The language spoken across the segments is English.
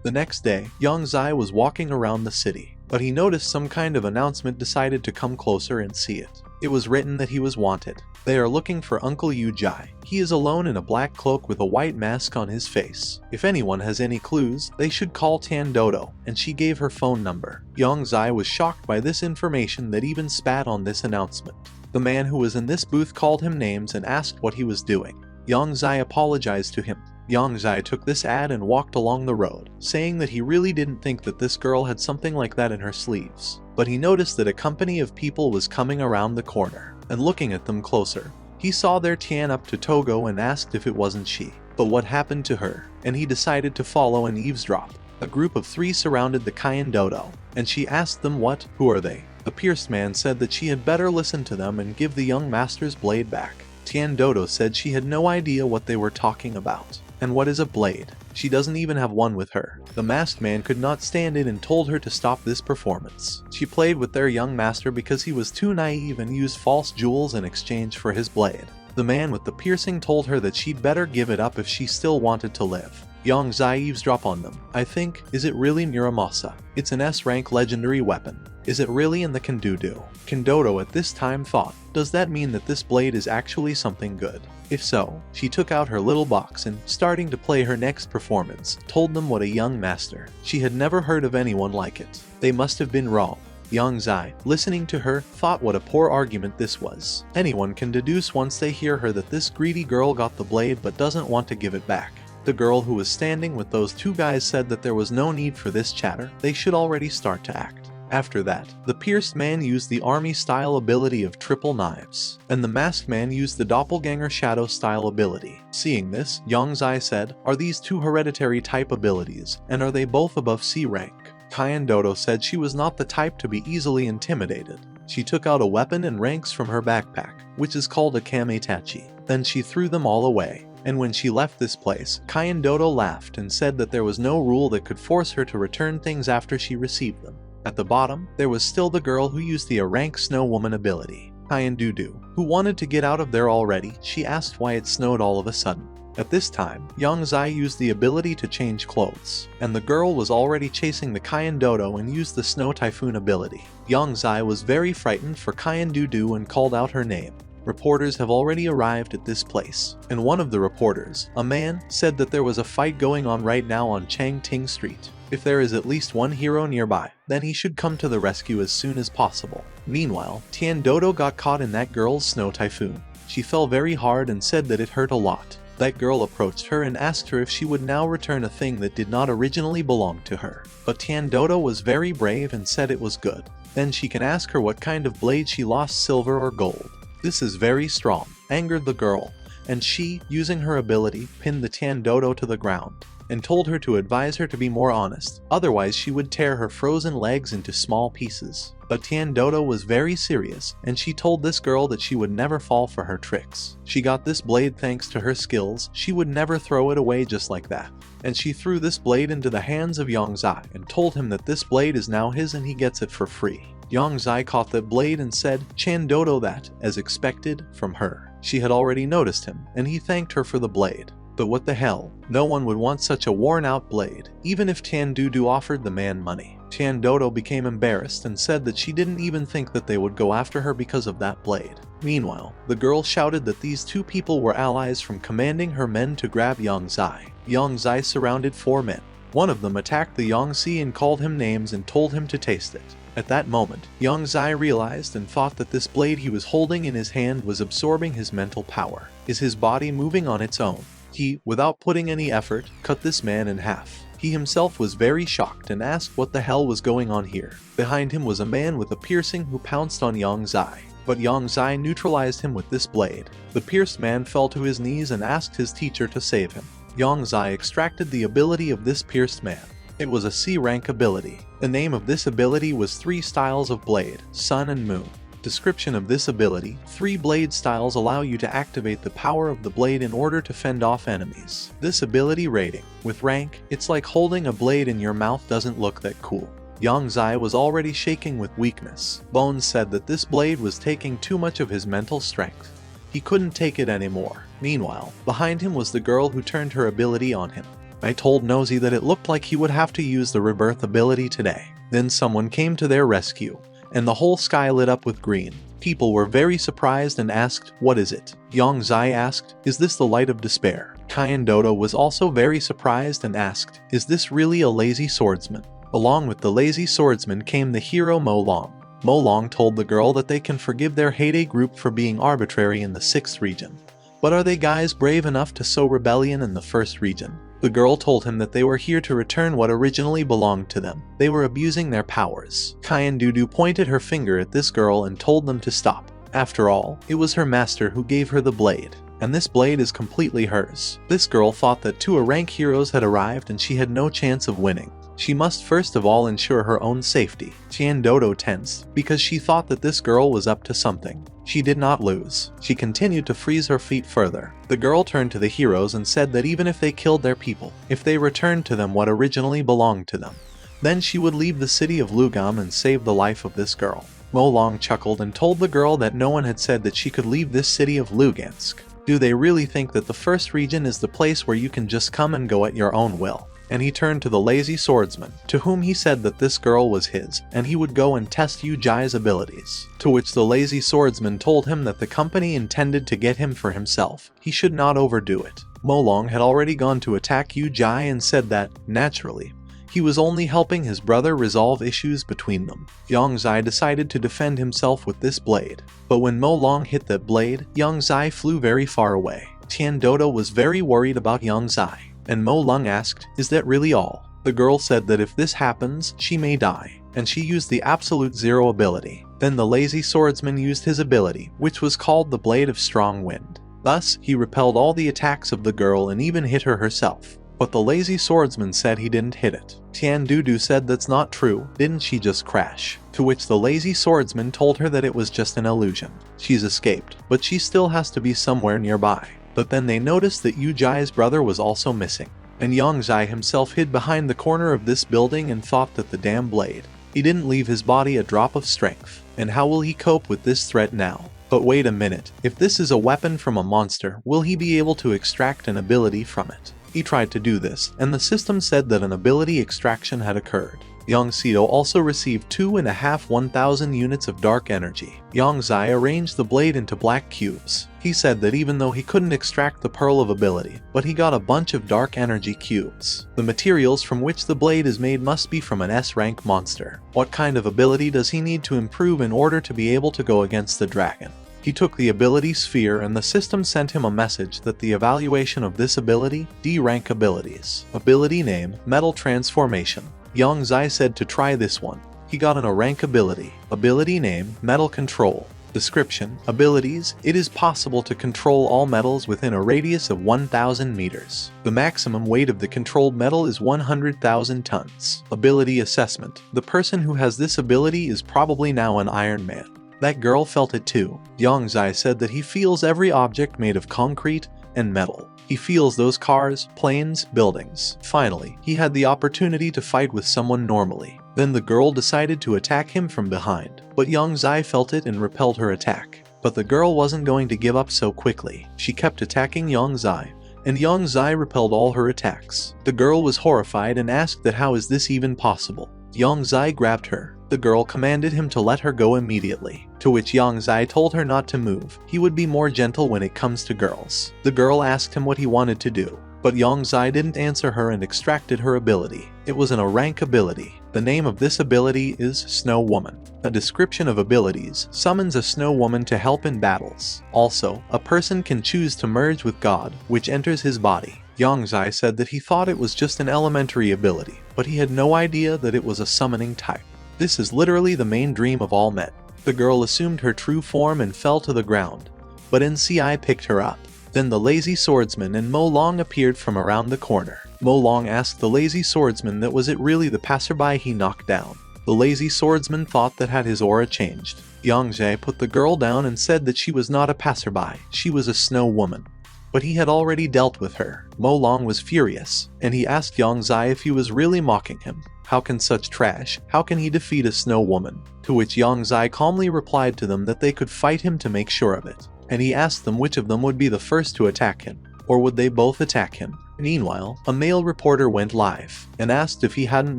The next day, Yang Zai was walking around the city, but he noticed some kind of announcement, decided to come closer and see it. It was written that he was wanted. They are looking for Uncle Yu Jai. He is alone in a black cloak with a white mask on his face. If anyone has any clues, they should call Tan Dodo, and she gave her phone number. Yang Zai was shocked by this information that even spat on this announcement. The man who was in this booth called him names and asked what he was doing. Yang Zai apologized to him. Yang Zai took this ad and walked along the road, saying that he really didn't think that this girl had something like that in her sleeves. But he noticed that a company of people was coming around the corner, and looking at them closer, he saw their Tian up to Togo and asked if it wasn't she. But what happened to her? And he decided to follow and eavesdrop. A group of 3 surrounded the Cayenne Dodo, and she asked them who are they? The pierced man said that she had better listen to them and give the young master's blade back. Tian Dodo said she had no idea what they were talking about. And what is a blade? She doesn't even have one with her. The masked man could not stand it and told her to stop this performance. She played with their young master because he was too naive and used false jewels in exchange for his blade. The man with the piercing told her that she'd better give it up if she still wanted to live. Yang Zai eavesdrop on them. I think, is it really Muramasa? It's an S-rank legendary weapon. Is it really in the Kandudu? Kandodo at this time thought, does that mean that this blade is actually something good? If so, she took out her little box and, starting to play her next performance, told them what a young master. She had never heard of anyone like it. They must have been wrong. Yang Zai, listening to her, thought what a poor argument this was. Anyone can deduce once they hear her that this greedy girl got the blade but doesn't want to give it back. The girl who was standing with those 2 guys said that there was no need for this chatter, they should already start to act. After that, the pierced man used the army-style ability of triple knives, and the masked man used the doppelganger shadow-style ability. Seeing this, Yang Zai said, are these 2 hereditary type abilities, and are they both above C rank? Cayenne Dodo said she was not the type to be easily intimidated. She took out a weapon and ranks from her backpack, which is called a kametachi. Then she threw them all away. And when she left this place, Cayenne Dodo laughed and said that there was no rule that could force her to return things after she received them. At the bottom, there was still the girl who used the A-rank Snow Woman ability, Cayenne Dudu, who wanted to get out of there already. She asked why it snowed all of a sudden. At this time, Yang Zai used the ability to change clothes, and the girl was already chasing the Cayenne Dodo and used the Snow Typhoon ability. Yang Zai was very frightened for Cayenne Dudu and called out her name. Reporters have already arrived at this place, and one of the reporters, a man, said that there was a fight going on right now on Chang Ting Street. If there is at least one hero nearby, then he should come to the rescue as soon as possible. Meanwhile, Tian Dodo got caught in that girl's Snow Typhoon. She fell very hard and said that it hurt a lot. That girl approached her and asked her if she would now return a thing that did not originally belong to her. But Tian Dodo was very brave and said it was good. Then she can ask her what kind of blade she lost, silver or gold. This is very strong, angered the girl, and she, using her ability, pinned the Tian Dodo to the ground, and told her to advise her to be more honest, otherwise she would tear her frozen legs into small pieces. But Tian Dodo was very serious, and she told this girl that she would never fall for her tricks. She got this blade thanks to her skills, she would never throw it away just like that. And she threw this blade into the hands of Yang Zai and told him that this blade is now his and he gets it for free. Yang Zai caught that blade and said, Chan Dodo that, as expected, from her. She had already noticed him, and he thanked her for the blade. But what the hell, no one would want such a worn-out blade, even if Tan Dudu offered the man money. Chan Dodo became embarrassed and said that she didn't even think that they would go after her because of that blade. Meanwhile, the girl shouted that these 2 people were allies from commanding her men to grab Yang Zai. Yang Zai surrounded 4 men. One of them attacked the Yangtze and called him names and told him to taste it. At that moment, Yang Zai realized and thought that this blade he was holding in his hand was absorbing his mental power. Is his body moving on its own? He, without putting any effort, cut this man in half. He himself was very shocked and asked what the hell was going on here. Behind him was a man with a piercing who pounced on Yang Zai, but Yang Zai neutralized him with this blade. The pierced man fell to his knees and asked his teacher to save him. Yang Zai extracted the ability of this pierced man. It was a C-rank ability. The name of this ability was 3 styles of blade, sun and moon. Description of this ability: 3 blade styles allow you to activate the power of the blade in order to fend off enemies. This ability rating: with rank, it's like holding a blade in your mouth doesn't look that cool. Yang Zai was already shaking with weakness. Bones said that this blade was taking too much of his mental strength. He couldn't take it anymore. Meanwhile, behind him was the girl who turned her ability on him. I told Nosy that it looked like he would have to use the rebirth ability today. Then someone came to their rescue, and the whole sky lit up with green. People were very surprised and asked, "What is it?" Yang Zai asked, "Is this the light of despair?" Kyan Dodo was also very surprised and asked, "Is this really a lazy swordsman?" Along with the lazy swordsman came the hero Mo Long. Mo Long told the girl that they can forgive their Heyday group for being arbitrary in the 6th region. But are they guys brave enough to sow rebellion in the 1st region? The girl told him that they were here to return what originally belonged to them. They were abusing their powers. Kyan Dudu pointed her finger at this girl and told them to stop. After all, it was her master who gave her the blade, and this blade is completely hers. This girl thought that 2 rank heroes had arrived and she had no chance of winning. She must first of all ensure her own safety. Tian Dodo tensed, because she thought that this girl was up to something. She did not lose. She continued to freeze her feet further. The girl turned to the heroes and said that even if they killed their people, if they returned to them what originally belonged to them, then she would leave the city of Lugam and save the life of this girl. Mo Long chuckled and told the girl that no one had said that she could leave this city of Lugansk. Do they really think that the 1st region is the place where you can just come and go at your own will? And he turned to the lazy swordsman, to whom he said that this girl was his, and he would go and test Yu Jai's abilities. To which the lazy swordsman told him that the company intended to get him for himself. He should not overdo it. Mo Long had already gone to attack Yu Jai and said that, naturally, he was only helping his brother resolve issues between them. Yang Zai decided to defend himself with this blade. But when Mo Long hit that blade, Yang Zai flew very far away. Tian Dodo was very worried about Yang Zai. And Mo Long asked, "Is that really all?" The girl said that if this happens, she may die, and she used the absolute zero ability. Then the lazy swordsman used his ability, which was called the Blade of Strong Wind. Thus, he repelled all the attacks of the girl and even hit her herself. But the lazy swordsman said he didn't hit it. Tian Dudu said that's not true, didn't she just crash? To which the lazy swordsman told her that it was just an illusion. She's escaped, but she still has to be somewhere nearby. But then they noticed that Yu Jai's brother was also missing, and Yang Zai himself hid behind the corner of this building and thought that the damn blade. He didn't leave his body a drop of strength, and how will he cope with this threat now? But wait a minute, if this is a weapon from a monster, will he be able to extract an ability from it? He tried to do this, and the system said that an ability extraction had occurred. Yang Xido also received 2.5 units of dark energy. Yang Zai arranged the blade into black cubes. He said that even though he couldn't extract the pearl of ability, but he got a bunch of dark energy cubes. The materials from which the blade is made must be from an S-rank monster. What kind of ability does he need to improve in order to be able to go against the dragon? He took the ability sphere and the system sent him a message that the evaluation of this ability, D-rank abilities. Ability name, Metal Transformation. Yang Zai said to try this one. He got an A-rank ability. Ability name, Metal Control. Description, abilities, it is possible to control all metals within a radius of 1,000 meters. The maximum weight of the controlled metal is 100,000 tons. Ability assessment, the person who has this ability is probably now an Iron Man. That girl felt it too. Yang Zai said that he feels every object made of concrete and metal. He feels those cars, planes, buildings. Finally, he had the opportunity to fight with someone normally. Then the girl decided to attack him from behind, but Yang Zai felt it and repelled her attack. But the girl wasn't going to give up so quickly. She kept attacking Yang Zai, and Yang Zai repelled all her attacks. The girl was horrified and asked that how is this even possible? Yang Zai grabbed her. The girl commanded him to let her go immediately, to which Yang Zai told her not to move. He would be more gentle when it comes to girls. The girl asked him what he wanted to do, but Yang Zai didn't answer her and extracted her ability. It was an A-rank ability. The name of this ability is Snow Woman. A description of abilities summons a snow woman to help in battles. Also, a person can choose to merge with God, which enters his body. Yang Zai said that he thought it was just an elementary ability, but he had no idea that it was a summoning type. This is literally the main dream of all men. The girl assumed her true form and fell to the ground, but NCI picked her up. Then the lazy swordsman and Mo Long appeared from around the corner. Mo Long asked the lazy swordsman that was it really the passerby he knocked down. The lazy swordsman thought that had his aura changed. Yang Zai put the girl down and said that she was not a passerby, she was a snow woman. But he had already dealt with her. Mo Long was furious, and he asked Yang Zai if he was really mocking him. How can such trash, how can he defeat a snow woman? To which Yang Zai calmly replied to them that they could fight him to make sure of it. And he asked them which of them would be the first to attack him, or would they both attack him? Meanwhile, a male reporter went live and asked if he hadn't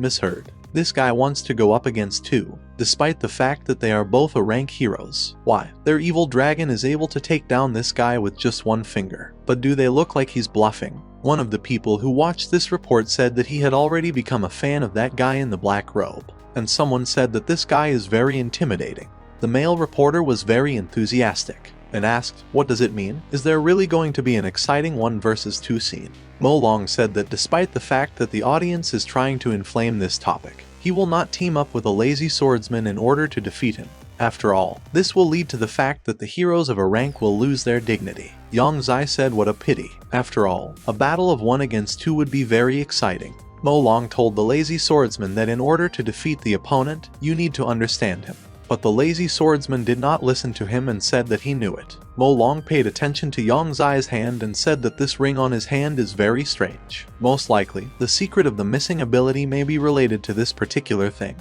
misheard. This guy wants to go up against two, despite the fact that they are both a rank heroes. Why? Their evil dragon is able to take down this guy with just one finger. But do they look like he's bluffing? One of the people who watched this report said that he had already become a fan of that guy in the black robe. And someone said that this guy is very intimidating. The male reporter was very enthusiastic and asked, "What does it mean? Is there really going to be an exciting 1 versus 2 scene?" Mo Long said that despite the fact that the audience is trying to inflame this topic, he will not team up with a lazy swordsman in order to defeat him. After all, this will lead to the fact that the heroes of a rank will lose their dignity. Yang Zai said what a pity. After all, a battle of 1 against 2 would be very exciting. Mo Long told the lazy swordsman that in order to defeat the opponent, you need to understand him. But the lazy swordsman did not listen to him and said that he knew it. Mo Long paid attention to Yang Zai's hand and said that this ring on his hand is very strange. Most likely, the secret of the missing ability may be related to this particular thing.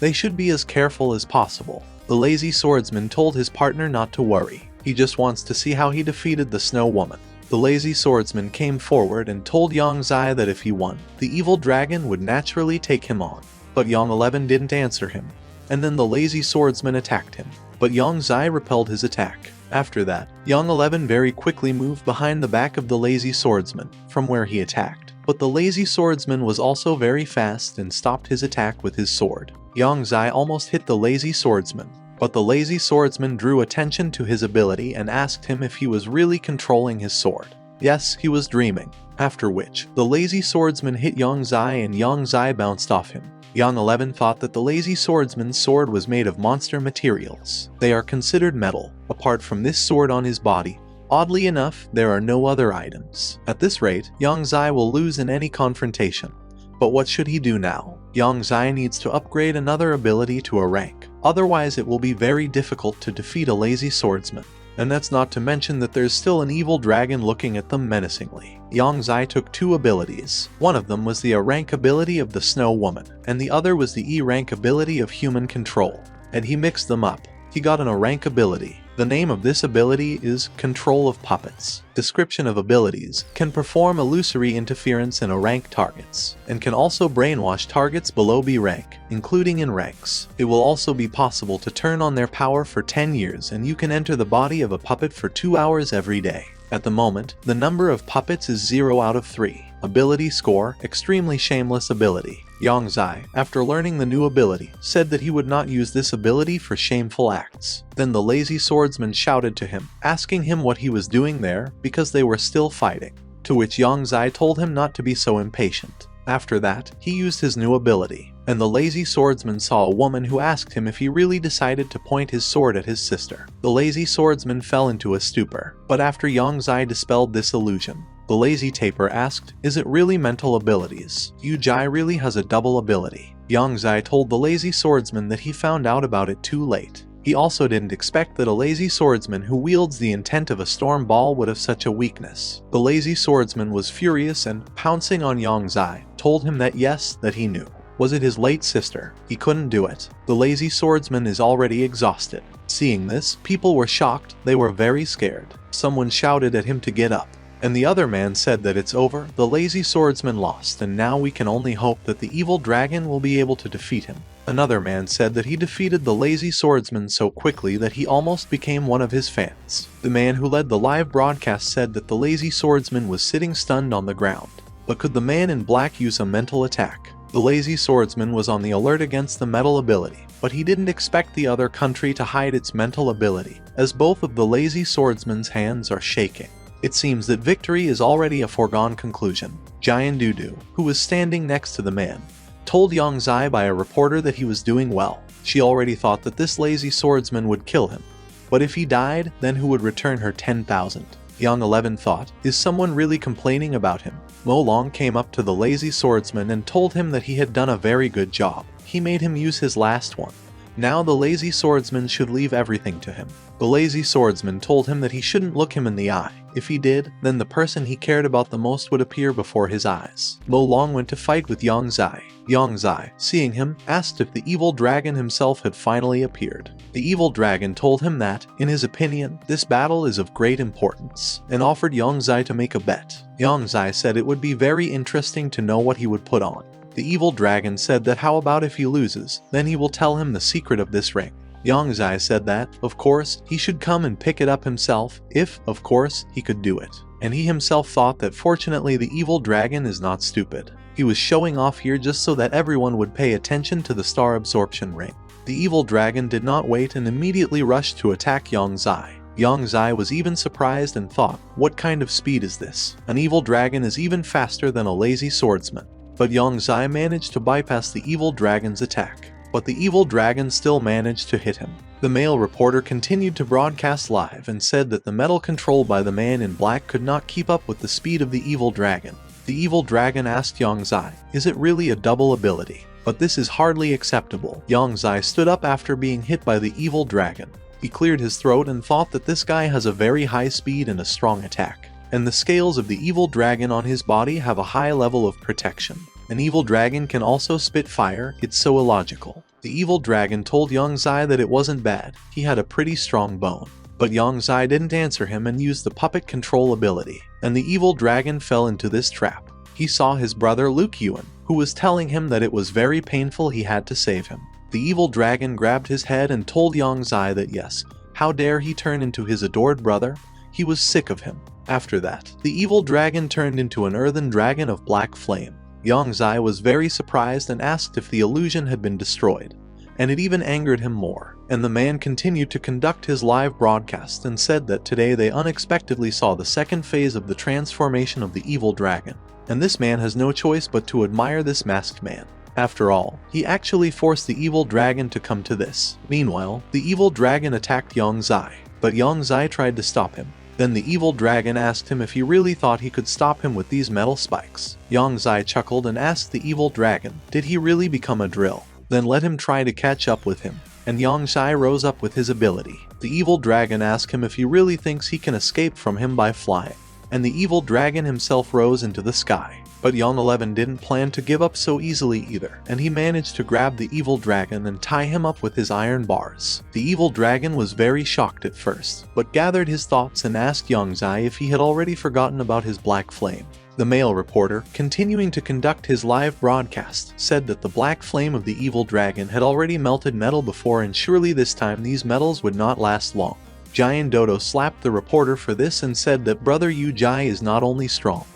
They should be as careful as possible. The lazy swordsman told his partner not to worry. He just wants to see how he defeated the Snow Woman. The lazy swordsman came forward and told Yang Zai that if he won, the evil dragon would naturally take him on. But Yang 11 didn't answer him. And then the lazy swordsman attacked him. But Yang Zai repelled his attack. After that, Yang 11 very quickly moved behind the back of the lazy swordsman, from where he attacked. But the lazy swordsman was also very fast and stopped his attack with his sword. Yang Zai almost hit the lazy swordsman. But the lazy swordsman drew attention to his ability and asked him if he was really controlling his sword. Yes, he was dreaming. After which, the lazy swordsman hit Yang Zai and Yang Zai bounced off him. Yang 11 thought that the lazy swordsman's sword was made of monster materials. They are considered metal. Apart from this sword on his body, oddly enough, there are no other items. At this rate, Yang Zai will lose in any confrontation. But what should he do now? Yang Zai needs to upgrade another ability to a rank. Otherwise it will be very difficult to defeat a lazy swordsman. And that's not to mention that there's still an evil dragon looking at them menacingly. Yang Zai took 2 abilities. One of them was the A rank ability of the Snow Woman, and the other was the E rank ability of human control. And he mixed them up. He got an A rank ability. The name of this ability is Control of Puppets. Description of abilities: can perform illusory interference in A rank targets, and can also brainwash targets below B rank, including in ranks. It will also be possible to turn on their power for 10 years, and you can enter the body of a puppet for 2 hours every day. At the moment, the number of puppets is 0 out of 3. Ability score: extremely shameless ability. Yang Zai, after learning the new ability, said that he would not use this ability for shameful acts. Then the lazy swordsman shouted to him, asking him what he was doing there, because they were still fighting. To which Yang Zai told him not to be so impatient. After that, he used his new ability, and the lazy swordsman saw a woman who asked him if he really decided to point his sword at his sister. The lazy swordsman fell into a stupor, but after Yang Zai dispelled this illusion, the lazy taper asked, "Is it really mental abilities? Yu Jai really has a double ability." Yang Zai told the lazy swordsman that he found out about it too late. He also didn't expect that a lazy swordsman who wields the intent of a storm ball would have such a weakness. The lazy swordsman was furious and, pouncing on Yang Zai, told him that yes, that he knew. Was it his late sister? He couldn't do it. The lazy swordsman is already exhausted. Seeing this, people were shocked. They were very scared. Someone shouted at him to get up. And the other man said that it's over, the lazy swordsman lost, and now we can only hope that the evil dragon will be able to defeat him. Another man said that he defeated the lazy swordsman so quickly that he almost became one of his fans. The man who led the live broadcast said that the lazy swordsman was sitting stunned on the ground. But could the man in black use a mental attack? The lazy swordsman was on the alert against the metal ability, but he didn't expect the other country to hide its mental ability, as both of the lazy swordsman's hands are shaking. It seems that victory is already a foregone conclusion. Giant Dudu, who was standing next to the man, told Yang Zai by a reporter that he was doing well. She already thought that this lazy swordsman would kill him. But if he died, then who would return her 10,000? Yang 11 thought, is someone really complaining about him? Mo Long came up to the lazy swordsman and told him that he had done a very good job. He made him use his last one. Now the lazy swordsman should leave everything to him. The lazy swordsman told him that he shouldn't look him in the eye. If he did, then the person he cared about the most would appear before his eyes. Lo Long went to fight with Yang Zai. Yang Zai, seeing him, asked if the evil dragon himself had finally appeared. The evil dragon told him that, in his opinion, this battle is of great importance, and offered Yang Zai to make a bet. Yang Zai said it would be very interesting to know what he would put on. The evil dragon said that how about if he loses, then he will tell him the secret of this ring. Yang Zai said that, of course, he should come and pick it up himself, if, of course, he could do it. And he himself thought that fortunately the evil dragon is not stupid. He was showing off here just so that everyone would pay attention to the star absorption ring. The evil dragon did not wait and immediately rushed to attack Yang Zai. Yang Zai was even surprised and thought, what kind of speed is this? An evil dragon is even faster than a lazy swordsman. But Yang Zai managed to bypass the evil dragon's attack. But the evil dragon still managed to hit him. The male reporter continued to broadcast live and said that the metal controlled by the man in black could not keep up with the speed of the evil dragon. The evil dragon asked Yang Zai, is it really a double ability? But this is hardly acceptable. Yang Zai stood up after being hit by the evil dragon. He cleared his throat and thought that this guy has a very high speed and a strong attack. And the scales of the evil dragon on his body have a high level of protection. An evil dragon can also spit fire, it's so illogical. The evil dragon told Yang Zai that it wasn't bad, he had a pretty strong bone. But Yang Zai didn't answer him and used the puppet control ability, and the evil dragon fell into this trap. He saw his brother Luke Yuan, who was telling him that it was very painful he had to save him. The evil dragon grabbed his head and told Yang Zai that yes, how dare he turn into his adored brother? He was sick of him. After that, the evil dragon turned into an earthen dragon of black flame. Yang Zai was very surprised and asked if the illusion had been destroyed, and it even angered him more. And the man continued to conduct his live broadcast and said that today they unexpectedly saw the second phase of the transformation of the evil dragon. And this man has no choice but to admire this masked man. After all, he actually forced the evil dragon to come to this. Meanwhile, the evil dragon attacked Yang Zai, but Yang Zai tried to stop him. Then the evil dragon asked him if he really thought he could stop him with these metal spikes. Yang Zai chuckled and asked the evil dragon, did he really become a drill? Then let him try to catch up with him. And Yang Zai rose up with his ability. The evil dragon asked him if he really thinks he can escape from him by flying. And the evil dragon himself rose into the sky. But Yang 11 didn't plan to give up so easily either, and he managed to grab the evil dragon and tie him up with his iron bars. The evil dragon was very shocked at first, but gathered his thoughts and asked Yang Zai if he had already forgotten about his black flame. The male reporter, continuing to conduct his live broadcast, said that the black flame of the evil dragon had already melted metal before and surely this time these metals would not last long. Giant Dodo slapped the reporter for this and said that Brother Yu Jai is not only strong,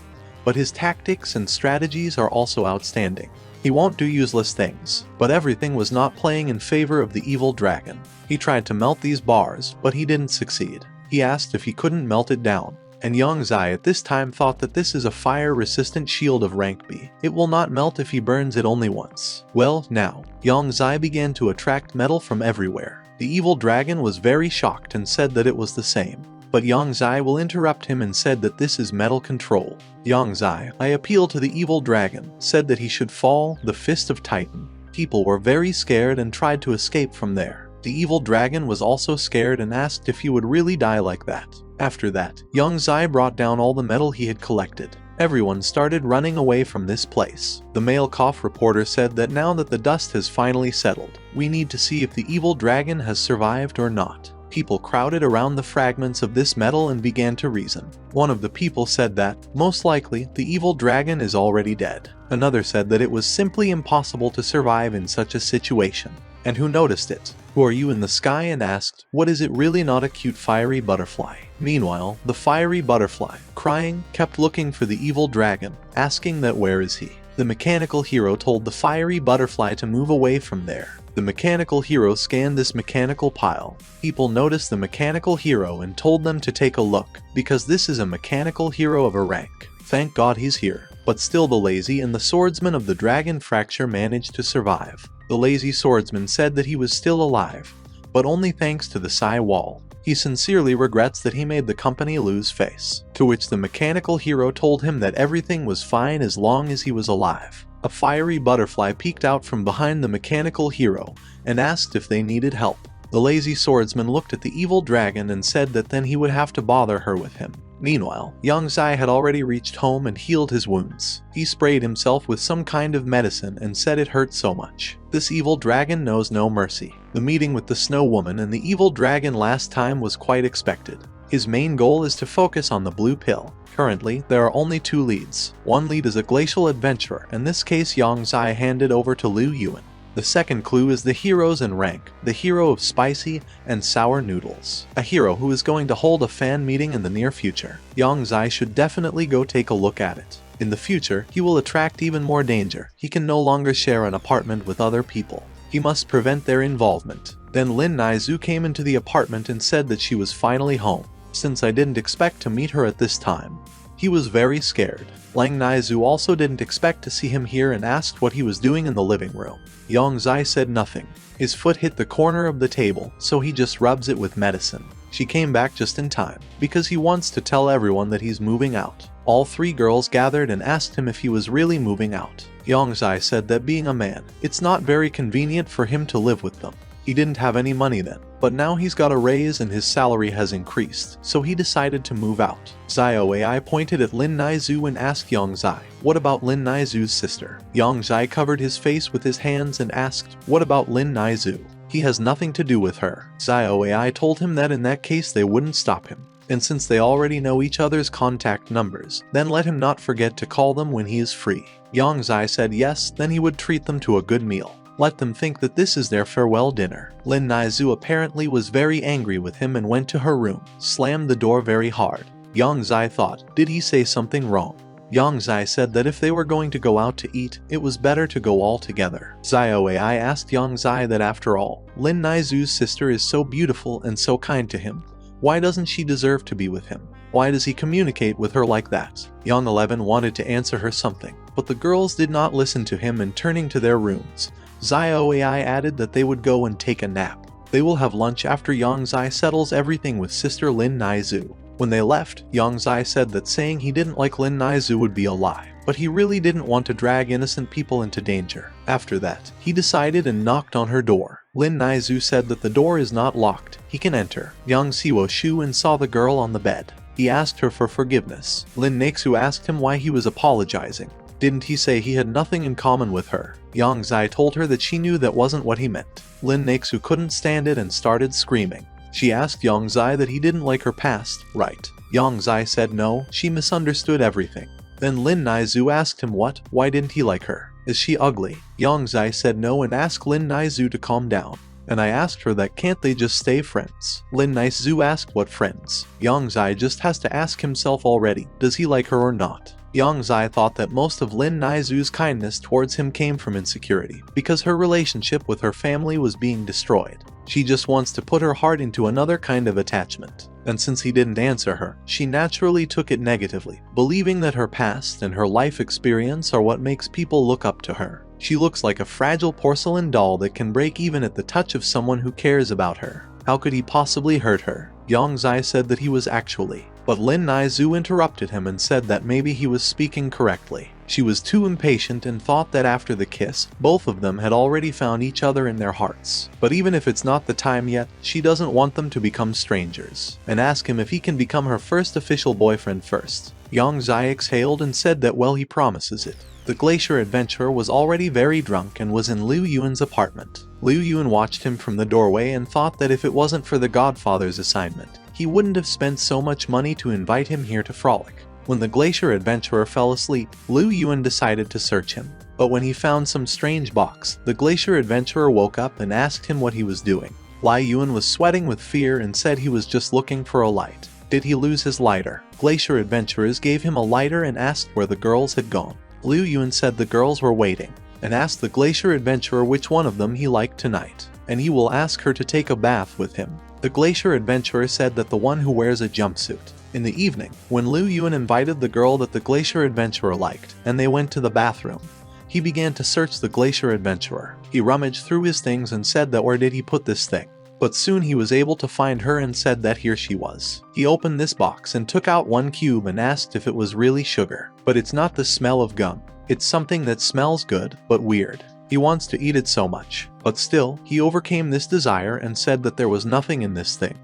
but his tactics and strategies are also outstanding. He won't do useless things, but everything was not playing in favor of the evil dragon. He tried to melt these bars, but he didn't succeed. He asked if he couldn't melt it down, and Yang Zai at this time thought that this is a fire-resistant shield of rank B. It will not melt if he burns it only once. Well, now, Yang Zai began to attract metal from everywhere. The evil dragon was very shocked and said that it was the same. But Yang Zai will interrupt him and said that this is metal control. Yang Zai, I appeal to the evil dragon, said that he should fall, the fist of Titan. People were very scared and tried to escape from there. The evil dragon was also scared and asked if he would really die like that. After that, Yang Zai brought down all the metal he had collected. Everyone started running away from this place. The male cough reporter said that now that the dust has finally settled, we need to see if the evil dragon has survived or not. People crowded around the fragments of this metal and began to reason. One of the people said that, most likely, the evil dragon is already dead. Another said that it was simply impossible to survive in such a situation. And who noticed it? Who are you in the sky? And asked, what is it really not a cute fiery butterfly? Meanwhile, the fiery butterfly, crying, kept looking for the evil dragon, asking that where is he? The mechanical hero told the fiery butterfly to move away from there. The mechanical hero scanned this mechanical pile. People noticed the mechanical hero and told them to take a look, because this is a mechanical hero of a rank. Thank God he's here. But still the lazy and the swordsman of the dragon fracture managed to survive. The lazy swordsman said that he was still alive, but only thanks to the Psy wall. He sincerely regrets that he made the company lose face, to which the mechanical hero told him that everything was fine as long as he was alive. A fiery butterfly peeked out from behind the mechanical hero and asked if they needed help. The lazy swordsman looked at the evil dragon and said that then he would have to bother her with him. Meanwhile, Yang Zai had already reached home and healed his wounds. He sprayed himself with some kind of medicine and said it hurt so much. This evil dragon knows no mercy. The meeting with the Snow Woman and the evil dragon last time was quite expected. His main goal is to focus on the blue pill. Currently, there are only 2 leads. One lead is a glacial adventurer, in this case Yang Zai handed over to Liu Yuan. The second clue is the heroes in rank, the hero of spicy and sour noodles. A hero who is going to hold a fan meeting in the near future. Yang Zai should definitely go take a look at it. In the future, he will attract even more danger. He can no longer share an apartment with other people. He must prevent their involvement. Then Lin Naizu came into the apartment and said that she was finally home. Since I didn't expect to meet her at this time, he was very scared. Lang Naizu also didn't expect to see him here and asked what he was doing in the living room. Yang Zai said nothing. His foot hit the corner of the table, so he just rubs it with medicine. She came back just in time, because he wants to tell everyone that he's moving out. All 3 girls gathered and asked him if he was really moving out. Yang Zai said that being a man, it's not very convenient for him to live with them. He didn't have any money then, but now he's got a raise and his salary has increased, so he decided to move out. Zio AI pointed at Lin Naizu and asked Yang Zai, "What about Lin Naizu's sister?" Yang Zai covered his face with his hands and asked, "What about Lin Naizu? He has nothing to do with her." Zio AI told him that in that case they wouldn't stop him. And since they already know each other's contact numbers, then let him not forget to call them when he is free. Yang Zai said yes, then he would treat them to a good meal. Let them think that this is their farewell dinner. Lin Naizu apparently was very angry with him and went to her room, slammed the door very hard. Yang Zai thought, did he say something wrong? Yang Zai said that if they were going to go out to eat, it was better to go all together. Zio AI asked Yang Zai that after all, Lin Naizu's sister is so beautiful and so kind to him. Why doesn't she deserve to be with him? Why does he communicate with her like that? Yang 11 wanted to answer her something, but the girls did not listen to him and turning to their rooms. Zio AI added that they would go and take a nap. They will have lunch after Yang Zai settles everything with sister Lin Naizu. When they left, Yang Zai said that saying he didn't like Lin Naizu would be a lie, but he really didn't want to drag innocent people into danger. After that, he decided and knocked on her door. Lin Naizu said that the door is not locked, he can enter. Yang Siwo Shu and saw the girl on the bed. He asked her for forgiveness. Lin Nexu asked him why he was apologizing. Didn't he say he had nothing in common with her? Yang Zai told her that she knew that wasn't what he meant. Lin Nexu couldn't stand it and started screaming. She asked Yang Zai that he didn't like her past, right? Yang Zai said no, she misunderstood everything. Then Lin Naizu asked him why didn't he like her? Is she ugly? Yang Zai said no and asked Lin Naizu to calm down. And I asked her that can't they just stay friends? Lin Naizu asked what friends? Yang Zai just has to ask himself already, does he like her or not? Yang Zai thought that most of Lin Naizu's kindness towards him came from insecurity, because her relationship with her family was being destroyed. She just wants to put her heart into another kind of attachment. And since he didn't answer her, she naturally took it negatively, believing that her past and her life experience are what makes people look up to her. She looks like a fragile porcelain doll that can break even at the touch of someone who cares about her. How could he possibly hurt her? Yang Zai said that he was actually. But Lin Naizu interrupted him and said that maybe he was speaking correctly. She was too impatient and thought that after the kiss, both of them had already found each other in their hearts. But even if it's not the time yet, she doesn't want them to become strangers, and ask him if he can become her first official boyfriend first. Yang Zai exhaled and said that well he promises it. The glacier adventurer was already very drunk and was in Liu Yuan's apartment. Liu Yuan watched him from the doorway and thought that if it wasn't for the Godfather's assignment, he wouldn't have spent so much money to invite him here to frolic. When the glacier adventurer fell asleep, Liu Yuan decided to search him. But when he found some strange box, the glacier adventurer woke up and asked him what he was doing. Liu Yuan was sweating with fear and said he was just looking for a light. Did he lose his lighter? Glacier adventurers gave him a lighter and asked where the girls had gone. Liu Yuan said the girls were waiting, and asked the glacier adventurer which one of them he liked tonight, and he will ask her to take a bath with him. The glacier adventurer said that the one who wears a jumpsuit. In the evening, when Liu Yuan invited the girl that the glacier adventurer liked, and they went to the bathroom, he began to search the glacier adventurer. He rummaged through his things and said that where did he put this thing? But soon he was able to find her and said that here she was. He opened this box and took out one cube and asked if it was really sugar. But it's not the smell of gum. It's something that smells good, but weird. He wants to eat it so much. But still, he overcame this desire and said that there was nothing in this thing.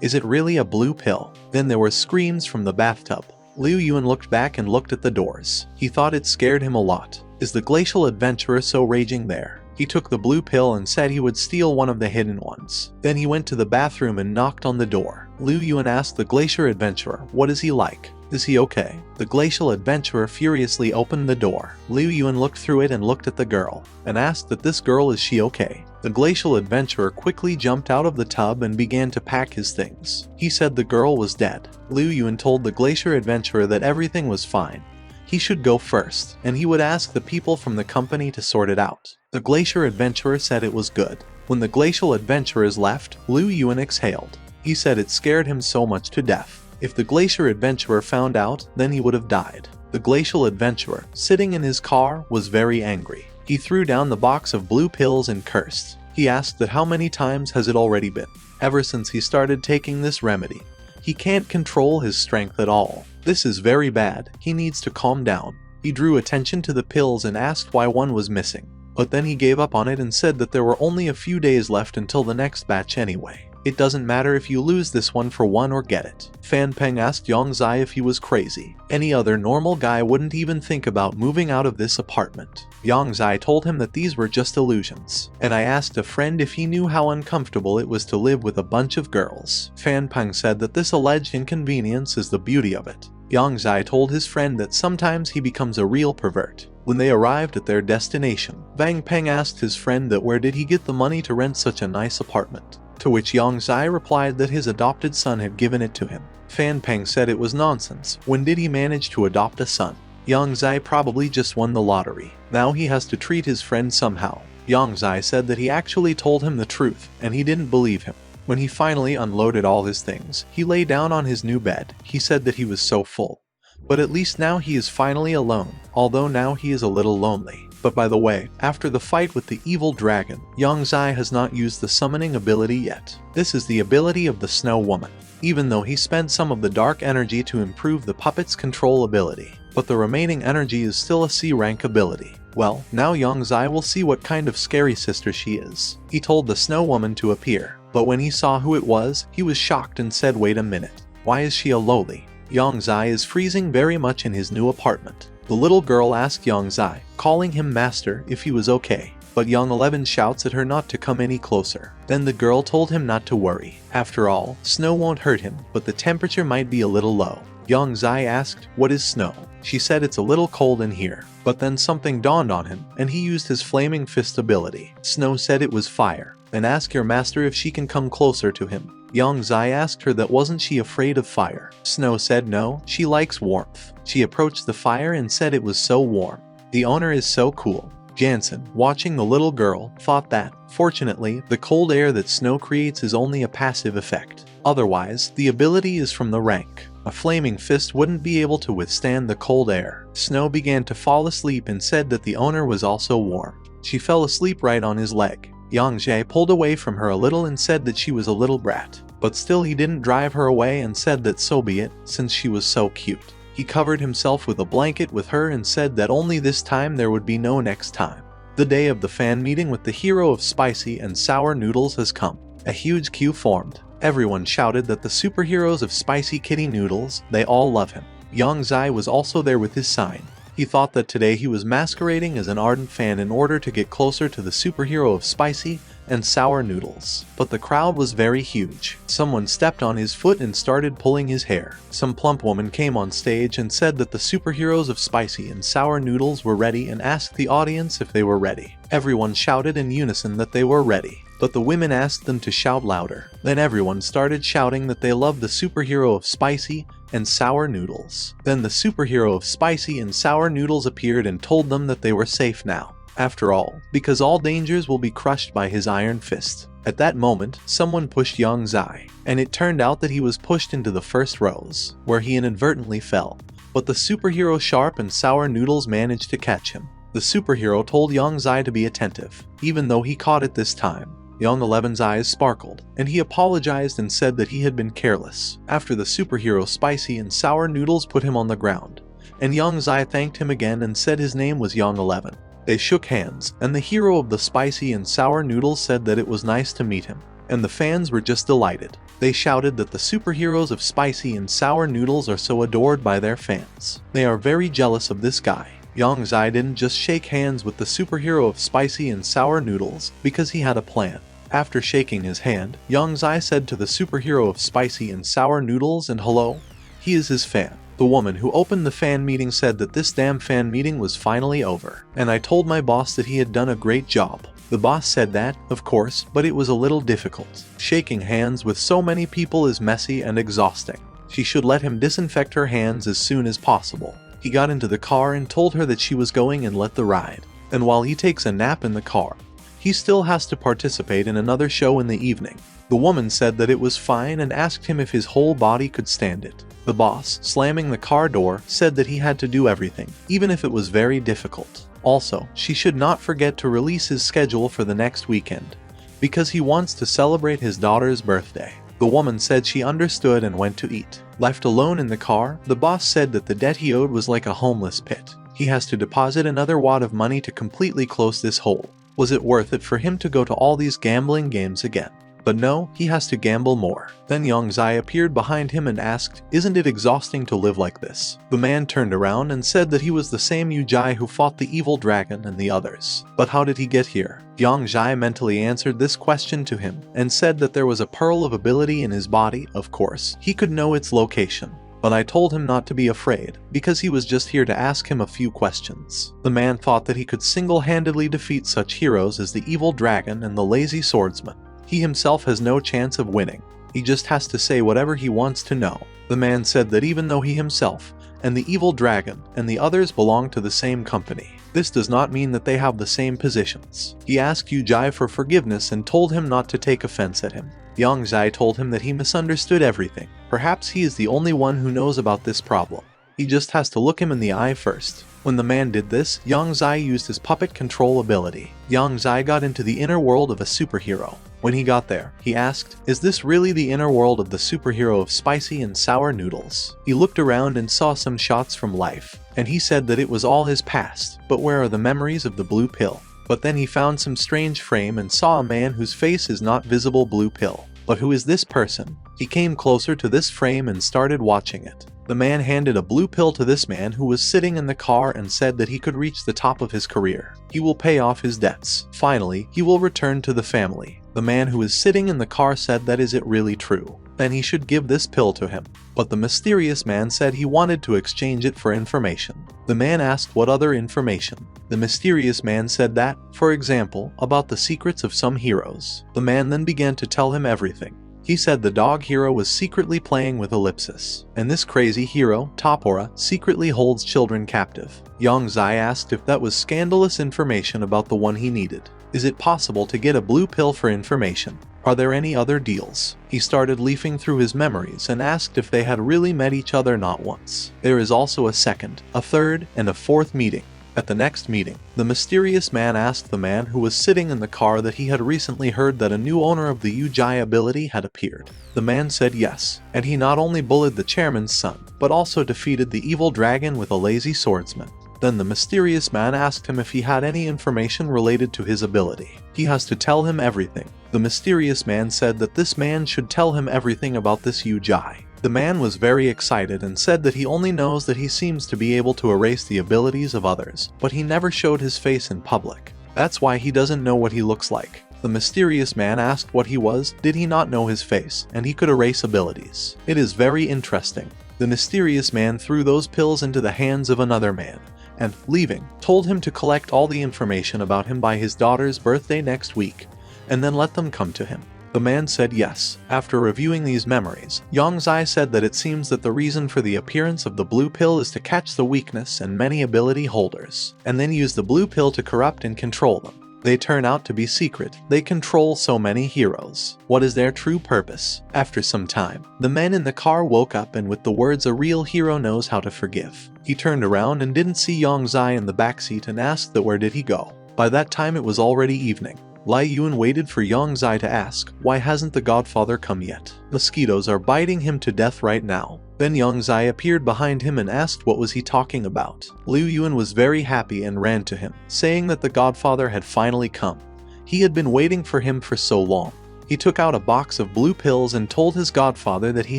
Is it really a blue pill? Then there were screams from the bathtub. Liu Yuan looked back and looked at the doors. He thought it scared him a lot. Is the glacial adventurer so raging there? He took the blue pill and said he would steal one of the hidden ones. Then he went to the bathroom and knocked on the door. Liu Yuan asked the glacier adventurer, what is he like? Is he okay? The glacial adventurer furiously opened the door. Liu Yuan looked through it and looked at the girl, and asked that this girl is she okay? The glacial adventurer quickly jumped out of the tub and began to pack his things. He said the girl was dead. Liu Yuan told the glacier adventurer that everything was fine. He should go first, and he would ask the people from the company to sort it out. The glacier adventurer said it was good. When the glacial adventurers left, Liu Yuan exhaled. He said it scared him so much to death. If the glacier adventurer found out, then he would have died. The glacial adventurer, sitting in his car, was very angry. He threw down the box of blue pills and cursed. He asked that how many times has it already been? Ever since he started taking this remedy. He can't control his strength at all. This is very bad. He needs to calm down. He drew attention to the pills and asked why one was missing. But then he gave up on it and said that there were only a few days left until the next batch anyway. It doesn't matter if you lose this one for one or get it. Fan Peng asked Yang Zai if he was crazy. Any other normal guy wouldn't even think about moving out of this apartment. Yang Zai told him that these were just illusions. And I asked a friend if he knew how uncomfortable it was to live with a bunch of girls. Fan Peng said that this alleged inconvenience is the beauty of it. Yang Zai told his friend that sometimes he becomes a real pervert. When they arrived at their destination, Vang Peng asked his friend that where did he get the money to rent such a nice apartment. To which Yang Zai replied that his adopted son had given it to him. Fan Peng said it was nonsense. When did he manage to adopt a son? Yang Zai probably just won the lottery. Now he has to treat his friend somehow. Yang Zai said that he actually told him the truth, and he didn't believe him. When he finally unloaded all his things, he lay down on his new bed. He said that he was so full. But at least now he is finally alone, although now he is a little lonely. But by the way, after the fight with the evil dragon, Yang Zai has not used the summoning ability yet. This is the ability of the Snow Woman, even though he spent some of the dark energy to improve the puppet's control ability. But the remaining energy is still a C rank ability. Well, now Yang Zai will see what kind of scary sister she is. He told the Snow Woman to appear, but when he saw who it was, he was shocked and said, wait a minute, why is she a lowly? Yang Zai is freezing very much in his new apartment. The little girl asked Yang Zai, calling him master, if he was okay. But Yang 11 shouts at her not to come any closer. Then the girl told him not to worry. After all, snow won't hurt him, but the temperature might be a little low. Yang Zai asked, what is snow? She said it's a little cold in here. But then something dawned on him, and he used his flaming fist ability. Snow said it was fire. Then ask your master if she can come closer to him. Yang Zai asked her that wasn't she afraid of fire. Snow said no, she likes warmth. She approached the fire and said it was so warm. The owner is so cool. Jansen, watching the little girl, thought that, fortunately, the cold air that Snow creates is only a passive effect. Otherwise, the ability is from the rank. A flaming fist wouldn't be able to withstand the cold air. Snow began to fall asleep and said that the owner was also warm. She fell asleep right on his leg. Yang Zai pulled away from her a little and said that she was a little brat. But still he didn't drive her away and said that so be it, since she was so cute. He covered himself with a blanket with her and said that only this time there would be no next time. The day of the fan meeting with the hero of spicy and sour noodles has come. A huge queue formed. Everyone shouted that the superheroes of spicy kitty noodles, they all love him. Yang Zai was also there with his sign. He thought that today he was masquerading as an ardent fan in order to get closer to the superhero of spicy and sour noodles. But the crowd was very huge. Someone stepped on his foot and started pulling his hair. Some plump woman came on stage and said that the superheroes of spicy and sour noodles were ready and asked the audience if they were ready. Everyone shouted in unison that they were ready. But the women asked them to shout louder. Then everyone started shouting that they loved the superhero of spicy and sour noodles. Then the superhero of spicy and sour noodles appeared and told them that they were safe now. After all, because all dangers will be crushed by his iron fist. At that moment, someone pushed Yang Zai, and it turned out that he was pushed into the first rows, where he inadvertently fell. But the superhero sharp and sour noodles managed to catch him. The superhero told Yang Zai to be attentive, even though he caught it this time. Yang 11's eyes sparkled, and he apologized and said that he had been careless. After the superhero spicy and sour noodles put him on the ground, and Yang Zai thanked him again and said his name was Yang 11. They shook hands, and the hero of the spicy and sour noodles said that it was nice to meet him, and the fans were just delighted. They shouted that the superheroes of spicy and sour noodles are so adored by their fans. They are very jealous of this guy. Yang Zai didn't just shake hands with the superhero of spicy and sour noodles because he had a plan. After shaking his hand, Yang Zai said to the superhero of spicy and sour noodles and hello, he is his fan. The woman who opened the fan meeting said that this damn fan meeting was finally over, and I told my boss that he had done a great job. The boss said that, of course, but it was a little difficult. Shaking hands with so many people is messy and exhausting. She should let him disinfect her hands as soon as possible. He got into the car and told her that she was going and let the ride. And while he takes a nap in the car, he still has to participate in another show in the evening. The woman said that it was fine and asked him if his whole body could stand it. The boss, slamming the car door, said that he had to do everything, even if it was very difficult. Also, she should not forget to release his schedule for the next weekend, because he wants to celebrate his daughter's birthday. The woman said she understood and went to eat. Left alone in the car, the boss said that the debt he owed was like a homeless pit. He has to deposit another wad of money to completely close this hole. Was it worth it for him to go to all these gambling games again? But no, he has to gamble more. Then Yang Zai appeared behind him and asked, isn't it exhausting to live like this? The man turned around and said that he was the same Yu Jai who fought the evil dragon and the others. But how did he get here? Yang Zai mentally answered this question to him and said that there was a pearl of ability in his body, of course. He could know its location. But I told him not to be afraid, because he was just here to ask him a few questions. The man thought that he could single-handedly defeat such heroes as the evil dragon and the lazy swordsman. He himself has no chance of winning. He just has to say whatever he wants to know. The man said that even though he himself and the evil dragon and the others belong to the same company, this does not mean that they have the same positions. He asked Yu Jai for forgiveness and told him not to take offense at him. Yang Zai told him that he misunderstood everything. Perhaps he is the only one who knows about this problem. He just has to look him in the eye first. When the man did this, Yang Zai used his puppet control ability. Yang Zai got into the inner world of a superhero. When he got there, he asked, is this really the inner world of the superhero of spicy and sour noodles? He looked around and saw some shots from life, and he said that it was all his past, but where are the memories of the blue pill? But then he found some strange frame and saw a man whose face is not visible blue pill. But who is this person? He came closer to this frame and started watching it. The man handed a blue pill to this man who was sitting in the car and said that he could reach the top of his career. He will pay off his debts. Finally, he will return to the family. The man who is sitting in the car said that is it really true? Then he should give this pill to him. But the mysterious man said he wanted to exchange it for information. The man asked what other information. The mysterious man said that, for example, about the secrets of some heroes. The man then began to tell him everything. He said the dog hero was secretly playing with Ellipsis, and this crazy hero, Topora, secretly holds children captive. Yang Zai asked if that was scandalous information about the one he needed. Is it possible to get a blue pill for information? Are there any other deals? He started leafing through his memories and asked if they had really met each other not once. There is also a second, a third, and a fourth meeting. At the next meeting, the mysterious man asked the man who was sitting in the car that he had recently heard that a new owner of the Yu Jai ability had appeared. The man said yes, and he not only bullied the chairman's son, but also defeated the evil dragon with a lazy swordsman. Then the mysterious man asked him if he had any information related to his ability. He has to tell him everything. The mysterious man said that this man should tell him everything about this Yu Jai. The man was very excited and said that he only knows that he seems to be able to erase the abilities of others, but he never showed his face in public. That's why he doesn't know what he looks like. The mysterious man asked what he was, did he not know his face, and he could erase abilities. It is very interesting. The mysterious man threw those pills into the hands of another man, and, leaving, told him to collect all the information about him by his daughter's birthday next week, and then let them come to him. The man said yes. After reviewing these memories, Yang Zai said that it seems that the reason for the appearance of the blue pill is to catch the weakness in many ability holders, and then use the blue pill to corrupt and control them. They turn out to be secret. They control so many heroes. What is their true purpose? After some time, the men in the car woke up and with the words, "A real hero knows how to forgive." He turned around and didn't see Yang Zai in the backseat and asked that where did he go. By that time it was already evening. Lai Yun waited for Yang Zai to ask, why hasn't the godfather come yet? Mosquitoes are biting him to death right now. Then Yang Zai appeared behind him and asked what was he talking about. Liu Yuan was very happy and ran to him, saying that the godfather had finally come. He had been waiting for him for so long. He took out a box of blue pills and told his godfather that he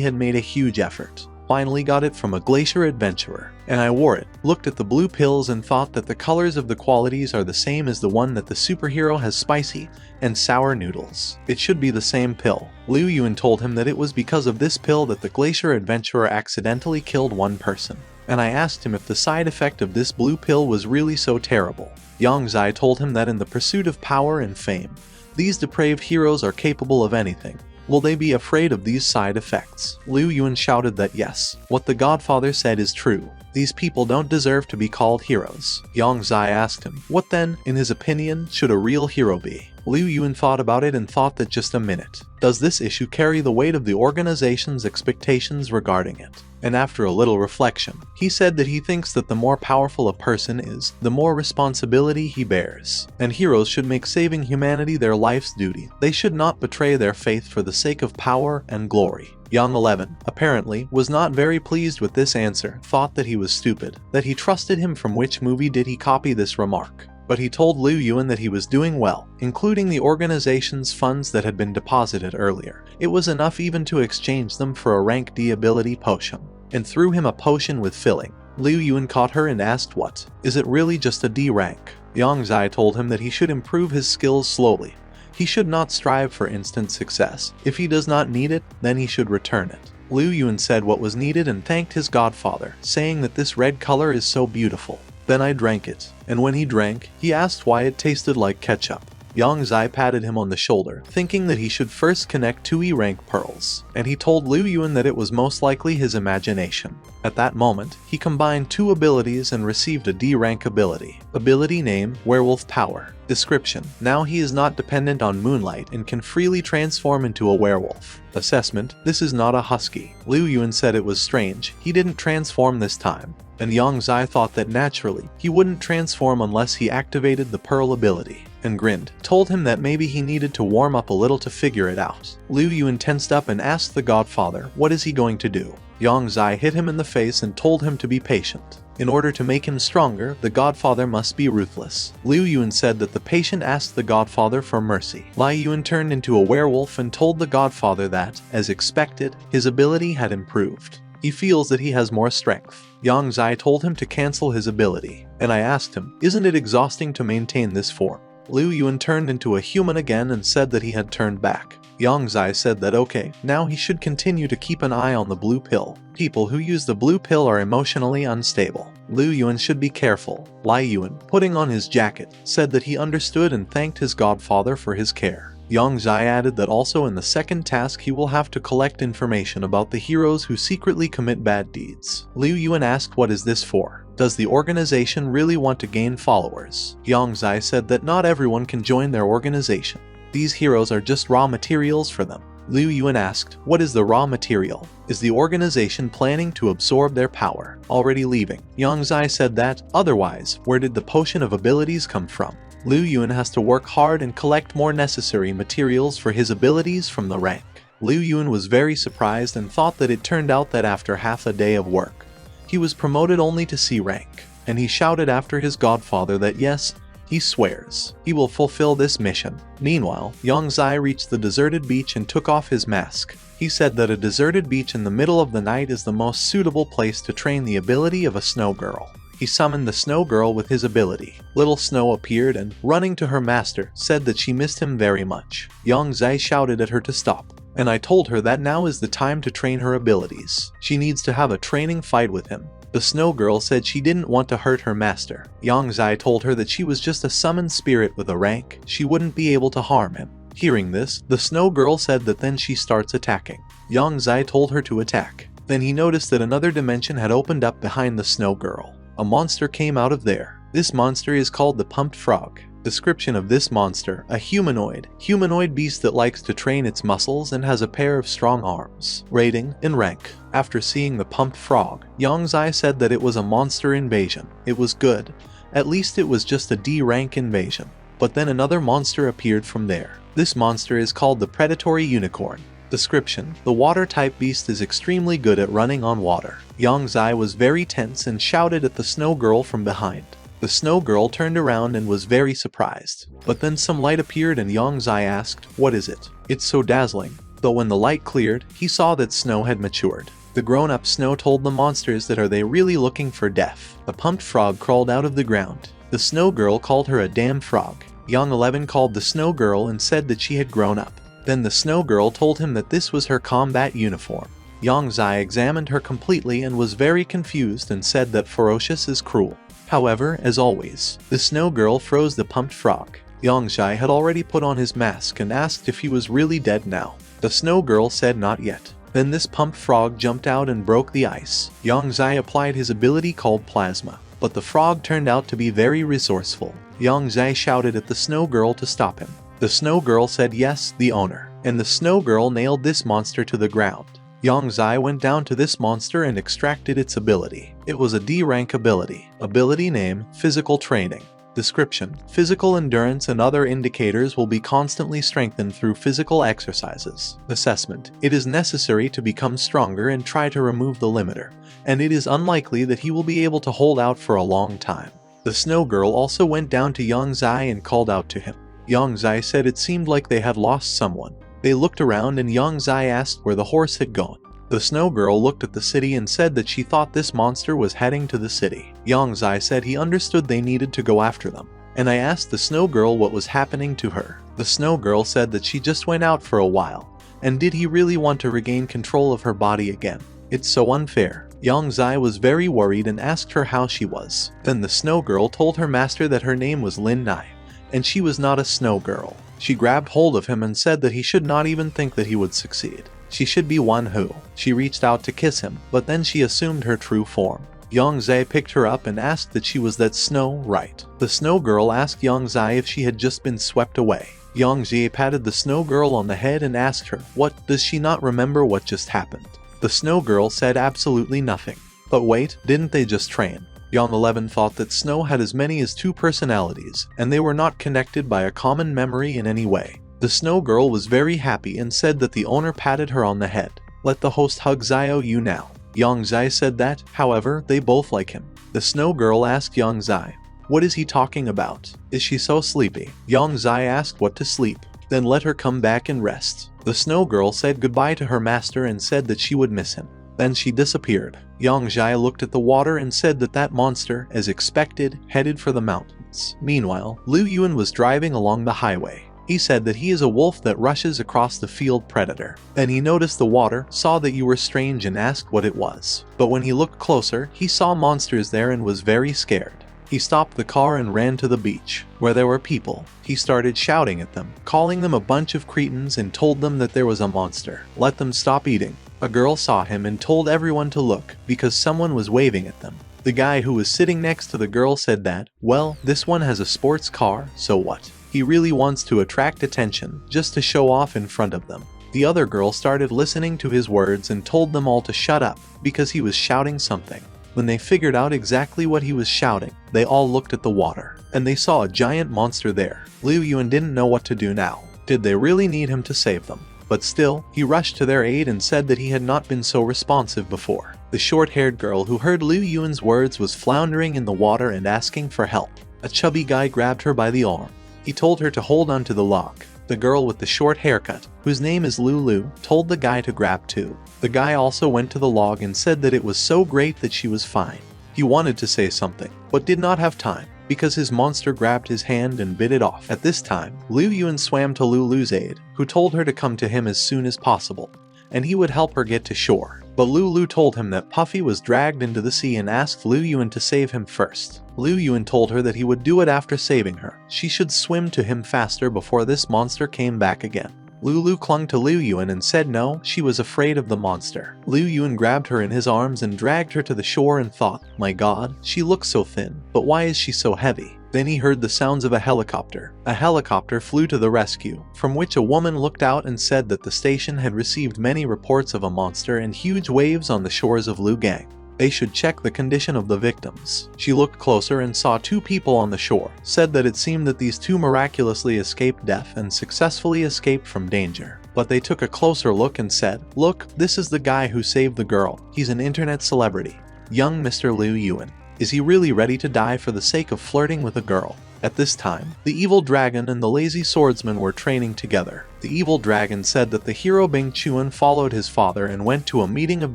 had made a huge effort. Finally got it from a glacier adventurer, and I wore it, looked at the blue pills and thought that the colors of the qualities are the same as the one that the superhero has: spicy and sour noodles. It should be the same pill. Liu Yuan told him that it was because of this pill that the glacier adventurer accidentally killed one person, and I asked him if the side effect of this blue pill was really so terrible. Yang Zai told him that in the pursuit of power and fame, these depraved heroes are capable of anything. Will they be afraid of these side effects? Liu Yuan shouted that yes, what the godfather said is true. These people don't deserve to be called heroes. Yang Zai asked him, what then, in his opinion, should a real hero be? Liu Yuan thought about it and thought that just a minute. Does this issue carry the weight of the organization's expectations regarding it? And after a little reflection, he said that he thinks that the more powerful a person is, the more responsibility he bears. And heroes should make saving humanity their life's duty. They should not betray their faith for the sake of power and glory. Young 11, apparently, was not very pleased with this answer, thought that he was stupid, that he trusted him. From which movie did he copy this remark? But he told Liu Yuan that he was doing well, including the organization's funds that had been deposited earlier. It was enough even to exchange them for a rank D ability potion, and threw him a potion with filling. Liu Yuan caught her and asked, what? Is it really just a D rank? Yang Zai told him that he should improve his skills slowly. He should not strive for instant success. If he does not need it, then he should return it. Liu Yuan said what was needed and thanked his godfather, saying that this red color is so beautiful. Then I drank it, and when he drank, he asked why it tasted like ketchup. Yang Zai patted him on the shoulder, thinking that he should first connect 2 E-rank pearls, and he told Liu Yuan that it was most likely his imagination. At that moment, he combined 2 abilities and received a D-rank ability. Ability name, Werewolf Power. Description: now he is not dependent on moonlight and can freely transform into a werewolf. Assessment: this is not a husky. Liu Yuan said it was strange, he didn't transform this time. And Yang Zai thought that naturally, he wouldn't transform unless he activated the pearl ability, and grinned, told him that maybe he needed to warm up a little to figure it out. Liu Yuan tensed up and asked the godfather, what is he going to do? Yang Zai hit him in the face and told him to be patient. In order to make him stronger, the godfather must be ruthless. Liu Yuan said that the patient asked the godfather for mercy. Liu Yuan turned into a werewolf and told the godfather that, as expected, his ability had improved. He feels that he has more strength. Yang Zai told him to cancel his ability, and I asked him, isn't it exhausting to maintain this form? Liu Yuan turned into a human again and said that he had turned back. Yang Zai said that okay, now he should continue to keep an eye on the blue pill. People who use the blue pill are emotionally unstable. Liu Yuan should be careful. Liu Yuan, putting on his jacket, said that he understood and thanked his godfather for his care. Yang Zai added that also in the second task he will have to collect information about the heroes who secretly commit bad deeds. Liu Yuan asked what is this for? Does the organization really want to gain followers? Yang Zai said that not everyone can join their organization. These heroes are just raw materials for them. Liu Yuan asked, what is the raw material? Is the organization planning to absorb their power? Already leaving. Yang Zai said that, otherwise, where did the potion of abilities come from? Liu Yuan has to work hard and collect more necessary materials for his abilities from the rank. Liu Yuan was very surprised and thought that it turned out that after half a day of work, he was promoted only to C rank, and he shouted after his godfather that yes, he swears, he will fulfill this mission. Meanwhile, Yang Zai reached the deserted beach and took off his mask. He said that a deserted beach in the middle of the night is the most suitable place to train the ability of a snow girl. He summoned the snow girl with his ability. Little Snow appeared and, running to her master, said that she missed him very much. Yang Zai shouted at her to stop, and I told her that now is the time to train her abilities. She needs to have a training fight with him. The snow girl said she didn't want to hurt her master. Yang Zai told her that she was just a summoned spirit with a rank, she wouldn't be able to harm him. Hearing this, the snow girl said that then she starts attacking. Yang Zai told her to attack. Then he noticed that another dimension had opened up behind the snow girl. A monster came out of there. This monster is called the Pumped Frog. Description of this monster: a humanoid beast that likes to train its muscles and has a pair of strong arms. Rating: in rank. After seeing the Pumped Frog, Yang Zai said that it was a monster invasion. It was good. At least it was just a D rank invasion. But then another monster appeared from there. This monster is called the Predatory Unicorn. Description: the water-type beast is extremely good at running on water. Yang Zai was very tense and shouted at the snow girl from behind. The snow girl turned around and was very surprised. But then some light appeared and Yang Zai asked, "What is it? It's so dazzling." Though when the light cleared, he saw that snow had matured. The grown-up snow told the monsters that are they really looking for death. A pumped frog crawled out of the ground. The snow girl called her a damn frog. Young 11 called the snow girl and said that she had grown up. Then the snow girl told him that this was her combat uniform. Yang Zai examined her completely and was very confused and said that ferocious is cruel. However, as always, the snow girl froze the pumped frog. Yang Zai had already put on his mask and asked if he was really dead now. The snow girl said not yet. Then this pumped frog jumped out and broke the ice. Yang Zai applied his ability called plasma, but the frog turned out to be very resourceful. Yang Zai shouted at the snow girl to stop him. The snow girl said yes, the owner, and the snow girl nailed this monster to the ground. Yang Zai went down to this monster and extracted its ability. It was a D rank ability. Ability name: Physical Training. Description: physical endurance and other indicators will be constantly strengthened through physical exercises. Assessment: it is necessary to become stronger and try to remove the limiter, and it is unlikely that he will be able to hold out for a long time. The snow girl also went down to Yang Zai and called out to him. Yang Zai said it seemed like they had lost someone. They looked around and Yang Zai asked where the horse had gone. The snow girl looked at the city and said that she thought this monster was heading to the city. Yang Zai said he understood they needed to go after them. And I asked the snow girl what was happening to her. The snow girl said that she just went out for a while. And did he really want to regain control of her body again? It's so unfair. Yang Zai was very worried and asked her how she was. Then the snow girl told her master that her name was Lin Nai, and she was not a snow girl. She grabbed hold of him and said that he should not even think that he would succeed. She should be one who. She reached out to kiss him, but then she assumed her true form. Yang Zai picked her up and asked that she was that snow, right? The snow girl asked Yang Zai if she had just been swept away. Yang Zai patted the snow girl on the head and asked her, "What, does she not remember what just happened?" The snow girl said absolutely nothing. But wait, didn't they just train? Yang 11 thought that Snow had as many as 2 personalities, and they were not connected by a common memory in any way. The snow girl was very happy and said that the owner patted her on the head. "Let the host hug Zio you now." Yang Zai said that, however, they both like him. The snow girl asked Yang Zai, "What is he talking about? Is she so sleepy?" Yang Zai asked what to sleep. Then let her come back and rest. The snow girl said goodbye to her master and said that she would miss him. Then she disappeared. Yang Zai looked at the water and said that that monster, as expected, headed for the mountains. Meanwhile, Liu Yuan was driving along the highway. He said that he is a wolf that rushes across the field predator. Then he noticed the water, saw that you were strange and asked what it was. But when he looked closer, he saw monsters there and was very scared. He stopped the car and ran to the beach, where there were people. He started shouting at them, calling them a bunch of cretins and told them that there was a monster. Let them stop eating. A girl saw him and told everyone to look, because someone was waving at them. The guy who was sitting next to the girl said that, "Well, this one has a sports car, so what? He really wants to attract attention, just to show off in front of them." The other girl started listening to his words and told them all to shut up, because he was shouting something. When they figured out exactly what he was shouting, they all looked at the water, and they saw a giant monster there. Liu Yuan didn't know what to do now. Did they really need him to save them? But still, he rushed to their aid and said that he had not been so responsive before. The short-haired girl who heard Liu Yuan's words was floundering in the water and asking for help. A chubby guy grabbed her by the arm. He told her to hold onto the log. The girl with the short haircut, whose name is Lulu, told the guy to grab too. The guy also went to the log and said that it was so great that she was fine. He wanted to say something, but did not have time, because his monster grabbed his hand and bit it off. At this time, Liu Yuan swam to Lulu's aid, who told her to come to him as soon as possible, and he would help her get to shore. But Lulu told him that Puffy was dragged into the sea and asked Liu Yuan to save him first. Liu Yuan told her that he would do it after saving her. She should swim to him faster before this monster came back again. Lulu clung to Liu Yuan and said no, she was afraid of the monster. Liu Yuan grabbed her in his arms and dragged her to the shore and thought, "My god, she looks so thin, but why is she so heavy?" Then he heard the sounds of a helicopter. A helicopter flew to the rescue, from which a woman looked out and said that the station had received many reports of a monster and huge waves on the shores of Lugang. They should check the condition of the victims. She looked closer and saw 2 people on the shore, said that it seemed that these 2 miraculously escaped death and successfully escaped from danger. but they took a closer look and said, "Look, this is the guy who saved the girl. He's an internet celebrity. Young Mr. Liu Yuan. Is he really ready to die for the sake of flirting with a girl?" At this time, the evil dragon and the lazy swordsman were training together. The evil dragon said that the hero Bing Chuan followed his father and went to a meeting of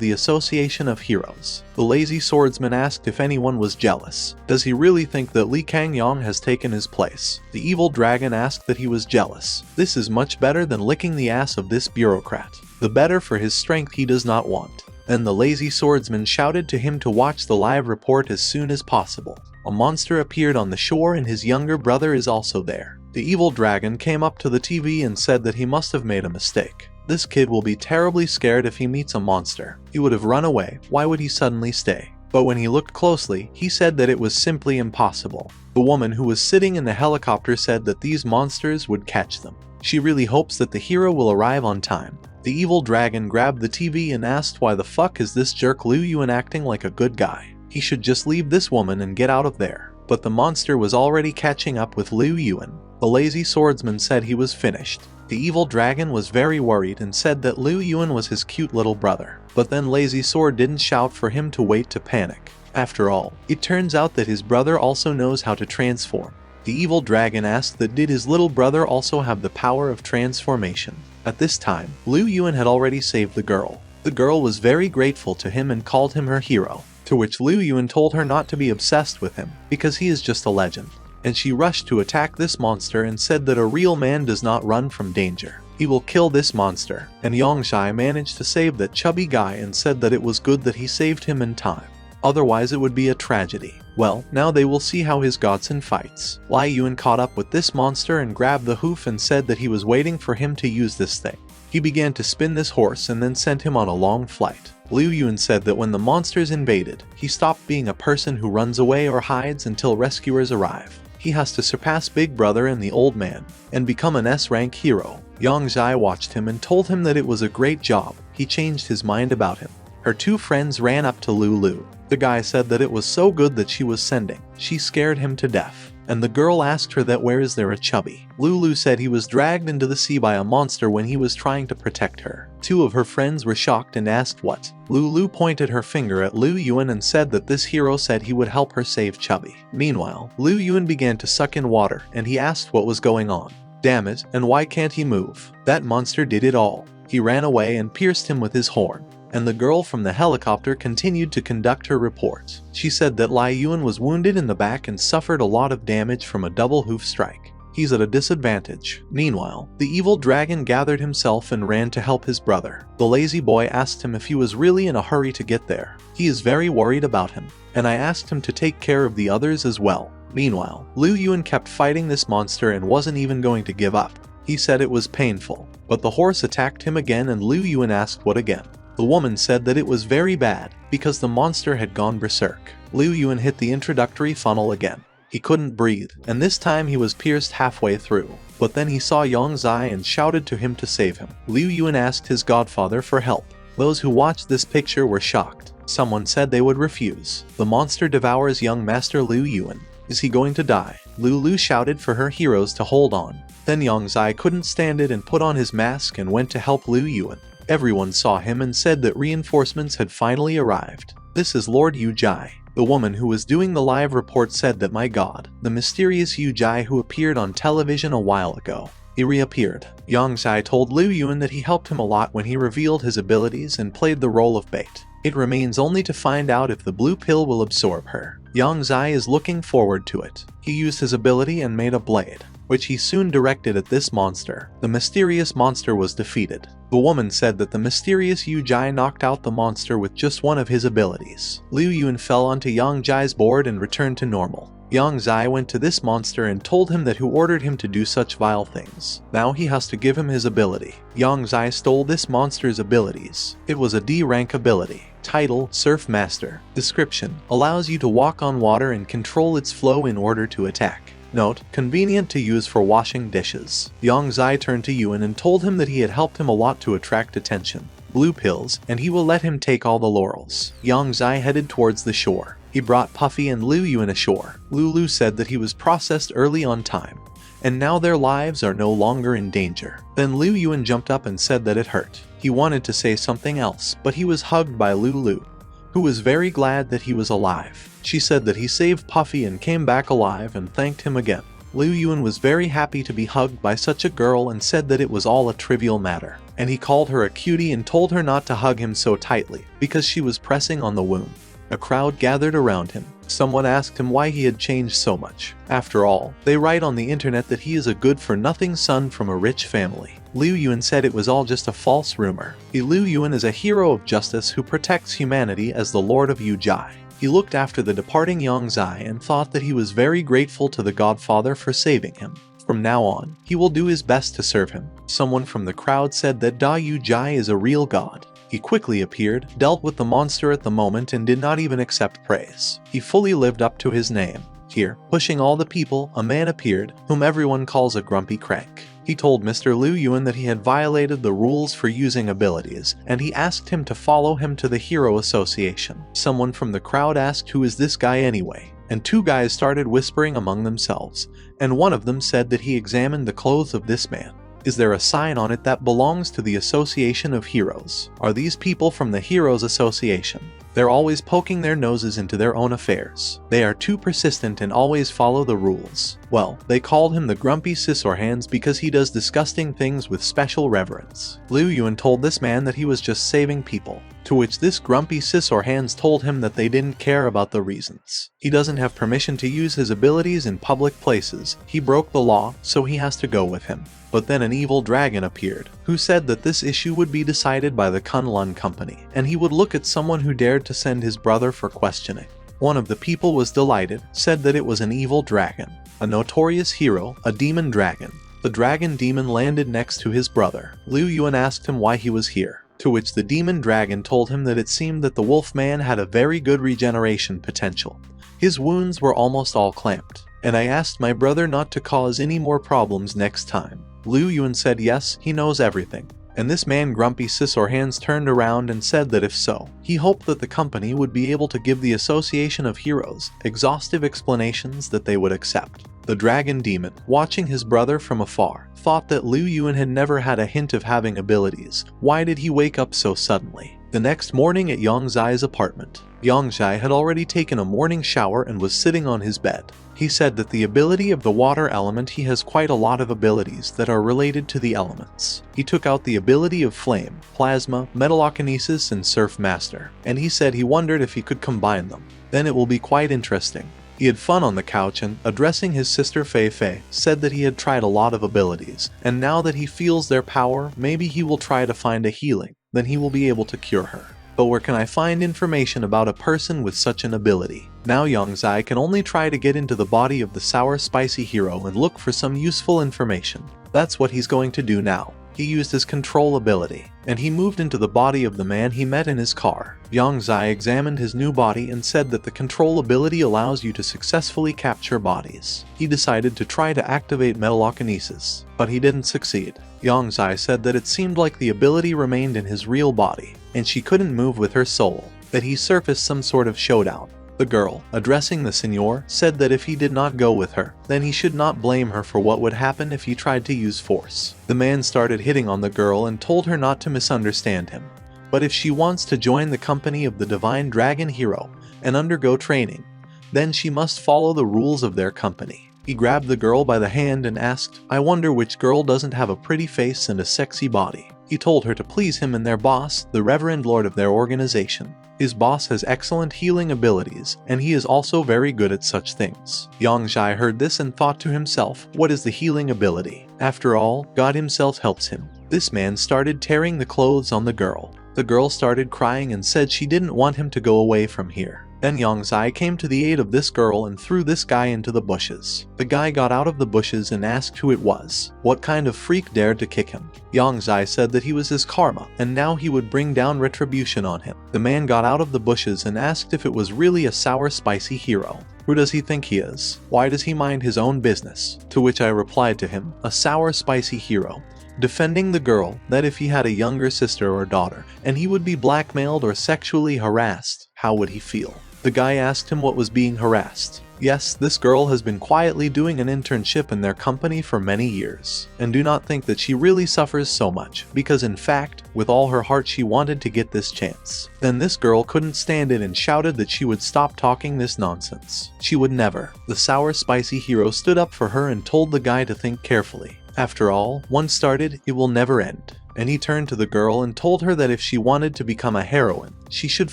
the Association of Heroes. The lazy swordsman asked if anyone was jealous. Does he really think that Li Kangyong has taken his place? The evil dragon asked that he was jealous. This is much better than licking the ass of this bureaucrat. The better for his strength he does not want. Then the lazy swordsman shouted to him to watch the live report as soon as possible. A monster appeared on the shore and his younger brother is also there. The evil dragon came up to the TV and said that he must have made a mistake. This kid will be terribly scared if he meets a monster. He would have run away. Why would he suddenly stay? But when he looked closely, he said that it was simply impossible. The woman who was sitting in the helicopter said that these monsters would catch them. She really hopes that the hero will arrive on time. The evil dragon grabbed the TV and asked, "Why the fuck is this jerk Liu Yuan acting like a good guy? He should just leave this woman and get out of there." But the monster was already catching up with Liu Yuan. The lazy swordsman said he was finished. The evil dragon was very worried and said that Liu Yuan was his cute little brother. But then Lazy Sword didn't shout for him to wait to panic. After all, it turns out that his brother also knows how to transform. The evil dragon asked that did his little brother also have the power of transformation. At this time, Liu Yuan had already saved the girl. The girl was very grateful to him and called him her hero. To which Liu Yuan told her not to be obsessed with him, because he is just a legend. And she rushed to attack this monster and said that a real man does not run from danger. He will kill this monster. And Yongzhai managed to save that chubby guy and said that it was good that he saved him in time. Otherwise it would be a tragedy. Well, now they will see how his godson fights. Lai Yuan caught up with this monster and grabbed the hoof and said that he was waiting for him to use this thing. He began to spin this horse and then sent him on a long flight. Liu Yuan said that when the monsters invaded, he stopped being a person who runs away or hides until rescuers arrive. He has to surpass Big Brother and the old man, and become an S-rank hero. Yang Zai watched him and told him that it was a great job. He changed his mind about him. Her two friends ran up to Lulu. The guy said that it was so good that she was sending. She scared him to death. And the girl asked her that where is there a chubby. Lulu said he was dragged into the sea by a monster when he was trying to protect her. Two of her friends were shocked and asked what. Lulu pointed her finger at Liu Yuan and said that this hero said he would help her save Chubby. Meanwhile, Liu Yuan began to suck in water and he asked what was going on. Damn it, and why can't he move? That monster did it all. He ran away and pierced him with his horn. And the girl from the helicopter continued to conduct her report. She said that Lai Yuan was wounded in the back and suffered a lot of damage from a double hoof strike. He's at a disadvantage. Meanwhile, the evil dragon gathered himself and ran to help his brother. The lazy boy asked him if he was really in a hurry to get there. He is very worried about him, and I asked him to take care of the others as well. Meanwhile, Liu Yuan kept fighting this monster and wasn't even going to give up. He said it was painful, but the horse attacked him again and Liu Yuan asked what again. The woman said that it was very bad, because the monster had gone berserk. Liu Yuan hit the introductory funnel again. He couldn't breathe, and this time he was pierced halfway through. But then he saw Yang Zai and shouted to him to save him. Liu Yuan asked his godfather for help. Those who watched this picture were shocked. Someone said they would refuse. The monster devours young Master Liu Yuan. Is he going to die? Lulu shouted for her heroes to hold on. Then Yang Zai couldn't stand it and put on his mask and went to help Liu Yuan. Everyone saw him and said that reinforcements had finally arrived. This is Lord Yu Jai. The woman who was doing the live report said that my god, the mysterious Yu Jai who appeared on television a while ago. He reappeared. Yang Zai told Liu Yuan that he helped him a lot when he revealed his abilities and played the role of bait. It remains only to find out if the blue pill will absorb her. Yang Zai is looking forward to it. He used his ability and made a blade, which he soon directed at this monster. The mysterious monster was defeated. The woman said that the mysterious Yu Jai knocked out the monster with just one of his abilities. Liu Yuan fell onto Yang Zai's board and returned to normal. Yang Zai went to this monster and told him that who ordered him to do such vile things. Now he has to give him his ability. Yang Zai stole this monster's abilities. It was a D rank ability. Title: Surf Master. Description: allows you to walk on water and control its flow in order to attack. Note: convenient to use for washing dishes. Yang Zai turned to Yuan and told him that he had helped him a lot to attract attention. Blue pills, and he will let him take all the laurels. Yang Zai headed towards the shore. He brought Puffy and Liu Yuan ashore. Lulu said that he was processed early on time. and now their lives are no longer in danger. Then Liu Yuan jumped up and said that it hurt. He wanted to say something else, but he was hugged by Lulu, who was very glad that he was alive. She said that he saved Puffy and came back alive and thanked him again. Liu Yuan was very happy to be hugged by such a girl and said that it was all a trivial matter. And he called her a cutie and told her not to hug him so tightly, because she was pressing on the wound. A crowd gathered around him. Someone asked him why he had changed so much. After all, they write on the internet that he is a good-for-nothing son from a rich family. Liu Yuan said it was all just a false rumor. Liu Yuan is a hero of justice who protects humanity as the Lord of Yujai. He looked after the departing Yongzai and thought that he was very grateful to the Godfather for saving him. From now on, he will do his best to serve him. Someone from the crowd said that Da Yujai is a real god. He quickly appeared, dealt with the monster at the moment and did not even accept praise. He fully lived up to his name. Here, pushing all the people, a man appeared, whom everyone calls a grumpy crank. He told Mr. Liu Yuan that he had violated the rules for using abilities, and he asked him to follow him to the Hero Association. Someone from the crowd asked, "Who is this guy anyway?" And two guys started whispering among themselves, and one of them said that he examined the clothes of this man. Is there a sign on it that belongs to the Association of Heroes? Are these people from the Heroes Association? They're always poking their noses into their own affairs. They are too persistent and always follow the rules. Well, they called him the Grumpy Scissorhands because he does disgusting things with special reverence. Liu Yuan told this man that he was just saving people, to which this Grumpy Scissorhands told him that they didn't care about the reasons. He doesn't have permission to use his abilities in public places. He broke the law, so he has to go with him. But then an evil dragon appeared, who said that this issue would be decided by the Kunlun Company, and he would look at someone who dared to send his brother for questioning. One of the people was delighted, said that it was an evil dragon, a notorious hero, a demon dragon. The dragon demon landed next to his brother. Liu Yuan asked him why he was here, to which the demon dragon told him that it seemed that the wolf man had a very good regeneration potential. His wounds were almost all clamped, and I asked my brother not to cause any more problems next time. Liu Yuan said yes, he knows everything. And this man Grumpy Scissorhands turned around and said that if so, he hoped that the company would be able to give the Association of Heroes exhaustive explanations that they would accept. The dragon demon, watching his brother from afar, thought that Liu Yuan had never had a hint of having abilities. Why did he wake up so suddenly? The next morning at Yongzai's apartment, Yongzai had already taken a morning shower and was sitting on his bed. He said that the ability of the water element, he has quite a lot of abilities that are related to the elements. He took out the ability of flame, plasma, metalokinesis, and surf master, and he said he wondered if he could combine them. Then it will be quite interesting. He had fun on the couch and, addressing his sister Fei Fei, said that he had tried a lot of abilities, and now that he feels their power, maybe he will try to find a healing, then he will be able to cure her. But where can I find information about a person with such an ability? Now Yongzai can only try to get into the body of the sour spicy hero and look for some useful information. That's what he's going to do now. He used his control ability, and he moved into the body of the man he met in his car. Yongzai examined his new body and said that the control ability allows you to successfully capture bodies. He decided to try to activate metalokinesis, but he didn't succeed. Yongzai said that it seemed like the ability remained in his real body, and she couldn't move with her soul, that he surfaced some sort of showdown. The girl, addressing the signor, said that if he did not go with her, then he should not blame her for what would happen if he tried to use force. The man started hitting on the girl and told her not to misunderstand him, but if she wants to join the company of the Divine Dragon Hero and undergo training, then she must follow the rules of their company. He grabbed the girl by the hand and asked, "I wonder which girl doesn't have a pretty face and a sexy body." He told her to please him and their boss, the Reverend Lord of their organization. His boss has excellent healing abilities, and he is also very good at such things. Yongzai heard this and thought to himself, what is the healing ability? After all, God himself helps him. This man started tearing the clothes on the girl. The girl started crying and said she didn't want him to go away from here. Then Yongzai came to the aid of this girl and threw this guy into the bushes. The guy got out of the bushes and asked who it was. What kind of freak dared to kick him? Yongzai said that he was his karma, and now he would bring down retribution on him. The man got out of the bushes and asked if it was really a sour spicy hero. Who does he think he is? Why does he mind his own business? To which I replied to him, a sour spicy hero, defending the girl that if he had a younger sister or daughter, and he would be blackmailed or sexually harassed, how would he feel? The guy asked him what was being harassed. Yes, this girl has been quietly doing an internship in their company for many years, and do not think that she really suffers so much, because in fact, with all her heart she wanted to get this chance. Then this girl couldn't stand it and shouted that she would stop talking this nonsense. She would never. The sour spicy hero stood up for her and told the guy to think carefully. After all, once started, it will never end. And he turned to the girl and told her that if she wanted to become a heroine, she should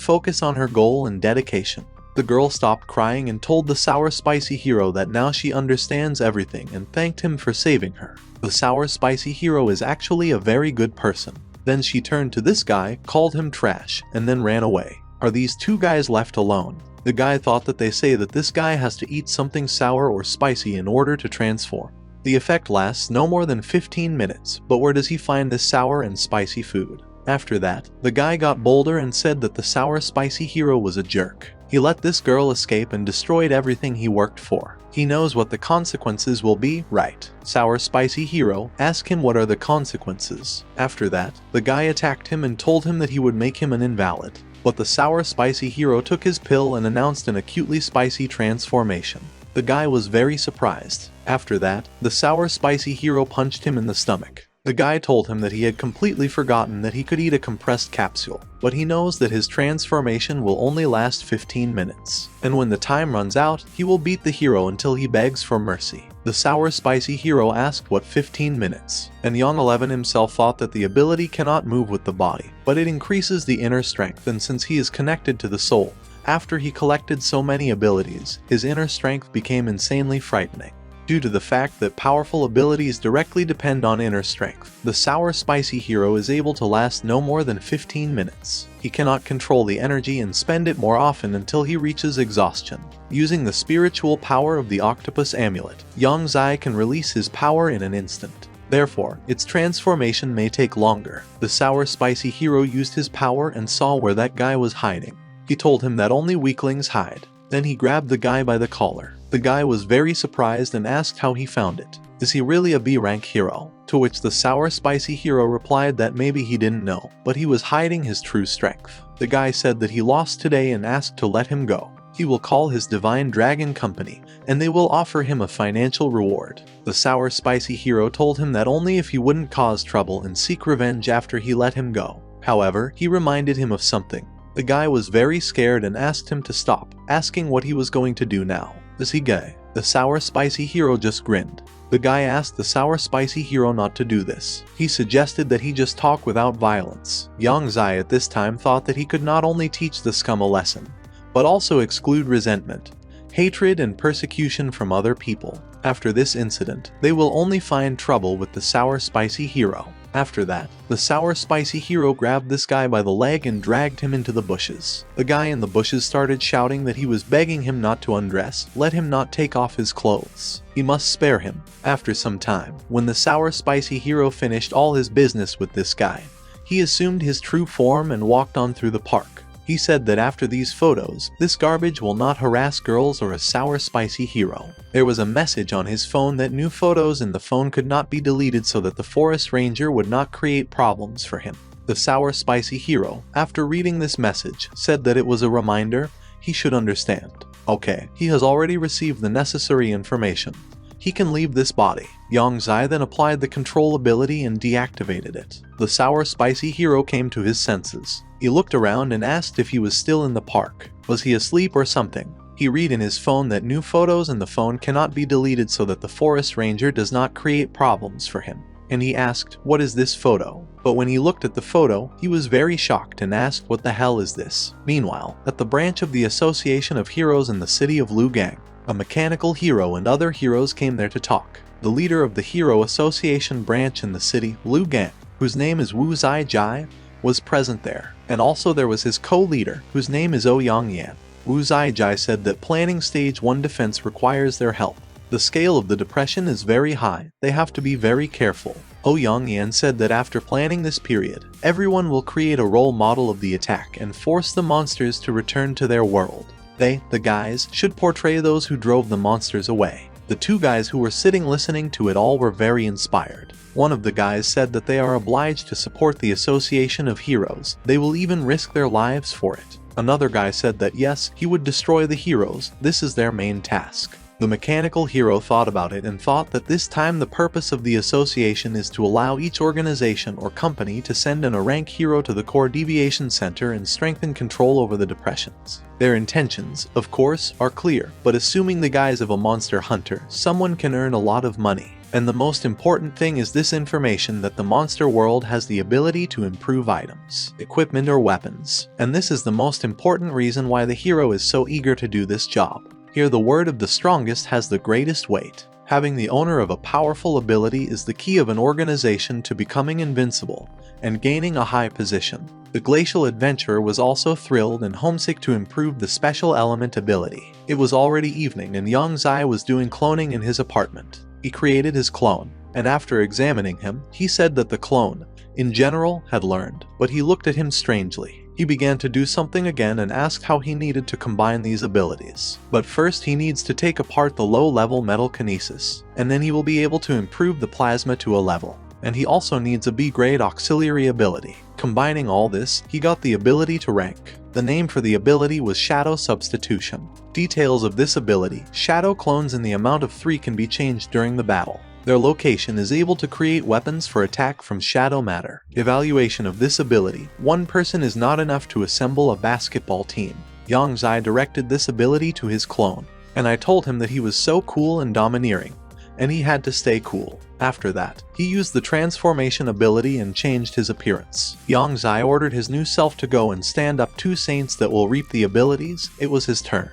focus on her goal and dedication. The girl stopped crying and told the sour spicy hero that now she understands everything and thanked him for saving her. The sour spicy hero is actually a very good person. Then she turned to this guy, called him trash, and then ran away. Are these two guys left alone? The guy thought that they say that this guy has to eat something sour or spicy in order to transform. The effect lasts no more than 15 minutes, but where does he find this sour and spicy food? After that, the guy got bolder and said that the sour spicy hero was a jerk. He let this girl escape and destroyed everything he worked for. He knows what the consequences will be, right? Sour spicy hero asked him what are the consequences. After that, the guy attacked him and told him that he would make him an invalid. But the sour spicy hero took his pill and announced an acutely spicy transformation. The guy was very surprised. After that, the sour spicy hero punched him in the stomach. The guy told him that he had completely forgotten that he could eat a compressed capsule, but he knows that his transformation will only last 15 minutes. And when the time runs out, he will beat the hero until he begs for mercy. The sour spicy hero asked what 15 minutes, and Young 11 himself thought that the ability cannot move with the body, but it increases the inner strength, and since he is connected to the soul, after he collected so many abilities, his inner strength became insanely frightening. Due to the fact that powerful abilities directly depend on inner strength, the sour spicy hero is able to last no more than 15 minutes. He cannot control the energy and spend it more often until he reaches exhaustion. Using the spiritual power of the octopus amulet, Yang Zai can release his power in an instant. Therefore, its transformation may take longer. The sour spicy hero used his power and saw where that guy was hiding. He told him that only weaklings hide. Then he grabbed the guy by the collar. The guy was very surprised and asked how he found it. Is he really a B-rank hero? To which the sour spicy hero replied that maybe he didn't know, but he was hiding his true strength. The guy said that he lost today and asked to let him go. He will call his divine dragon company, and they will offer him a financial reward. The sour spicy hero told him that only if he wouldn't cause trouble and seek revenge after he let him go. However, he reminded him of something. The guy was very scared and asked him to stop, asking what he was going to do now. Is he gay? The sour spicy hero just grinned. The guy asked the sour spicy hero not to do this. He suggested that he just talk without violence. Yang Zai at this time thought that he could not only teach the scum a lesson, but also exclude resentment, hatred and persecution from other people. After this incident, they will only find trouble with the sour spicy hero. After that, the sour spicy hero grabbed this guy by the leg and dragged him into the bushes. The guy in the bushes started shouting that he was begging him not to undress, let him not take off his clothes. He must spare him. After some time, when the sour spicy hero finished all his business with this guy, he assumed his true form and walked on through the park. He said that after these photos, this garbage will not harass girls or a sour spicy hero. There was a message on his phone that new photos in the phone could not be deleted so that the forest ranger would not create problems for him. The sour spicy hero, after reading this message, said that it was a reminder he should understand. Okay, he has already received the necessary information. He can leave this body. Yang Zai then applied the control ability and deactivated it. The sour spicy hero came to his senses. He looked around and asked if he was still in the park. Was he asleep or something? He read in his phone that new photos in the phone cannot be deleted so that the forest ranger does not create problems for him. And he asked, "What is this photo?" But when he looked at the photo, he was very shocked and asked, "What the hell is this?" Meanwhile, at the branch of the Association of Heroes in the city of Lugang, a mechanical hero and other heroes came there to talk. The leader of the Hero Association branch in the city, Lugang, whose name is Wu Zai Jai, was present there. And also there was his co-leader, whose name is Ouyang Yan. Wu Zai Jai said that planning stage 1 defense requires their help. The scale of the depression is very high, they have to be very careful. Ouyang Yan said that after planning this period, everyone will create a role model of the attack and force the monsters to return to their world. They, the guys, should portray those who drove the monsters away. The two guys who were sitting listening to it all were very inspired. One of the guys said that they are obliged to support the Association of Heroes. They will even risk their lives for it. Another guy said that yes, he would destroy the heroes. This is their main task. The mechanical hero thought about it and thought that this time the purpose of the association is to allow each organization or company to send a rank hero to the core deviation center and strengthen control over the depressions. Their intentions, of course, are clear, but assuming the guise of a monster hunter, someone can earn a lot of money. And the most important thing is this information that the monster world has the ability to improve items, equipment or weapons. And this is the most important reason why the hero is so eager to do this job. Here the word of the strongest has the greatest weight. Having the owner of a powerful ability is the key of an organization to becoming invincible and gaining a high position. The glacial adventurer was also thrilled and homesick to improve the special element ability. It was already evening and Yang Zai was doing cloning in his apartment. He created his clone, and after examining him, he said that the clone, in general, had learned, but he looked at him strangely. He began to do something again and asked how he needed to combine these abilities. But first he needs to take apart the low-level metal kinesis, and then he will be able to improve the plasma to a level. And he also needs a B-grade auxiliary ability. Combining all this, he got the ability to rank. The name for the ability was Shadow Substitution. Details of this ability: shadow clones in the amount of 3 can be changed during the battle. Their location is able to create weapons for attack from shadow matter. Evaluation of this ability: one person is not enough to assemble a basketball team. Yang Zai directed this ability to his clone, and I told him that he was so cool and domineering, and he had to stay cool. After that, he used the transformation ability and changed his appearance. Yang Zai ordered his new self to go and stand up 2 saints that will reap the abilities. It was his turn.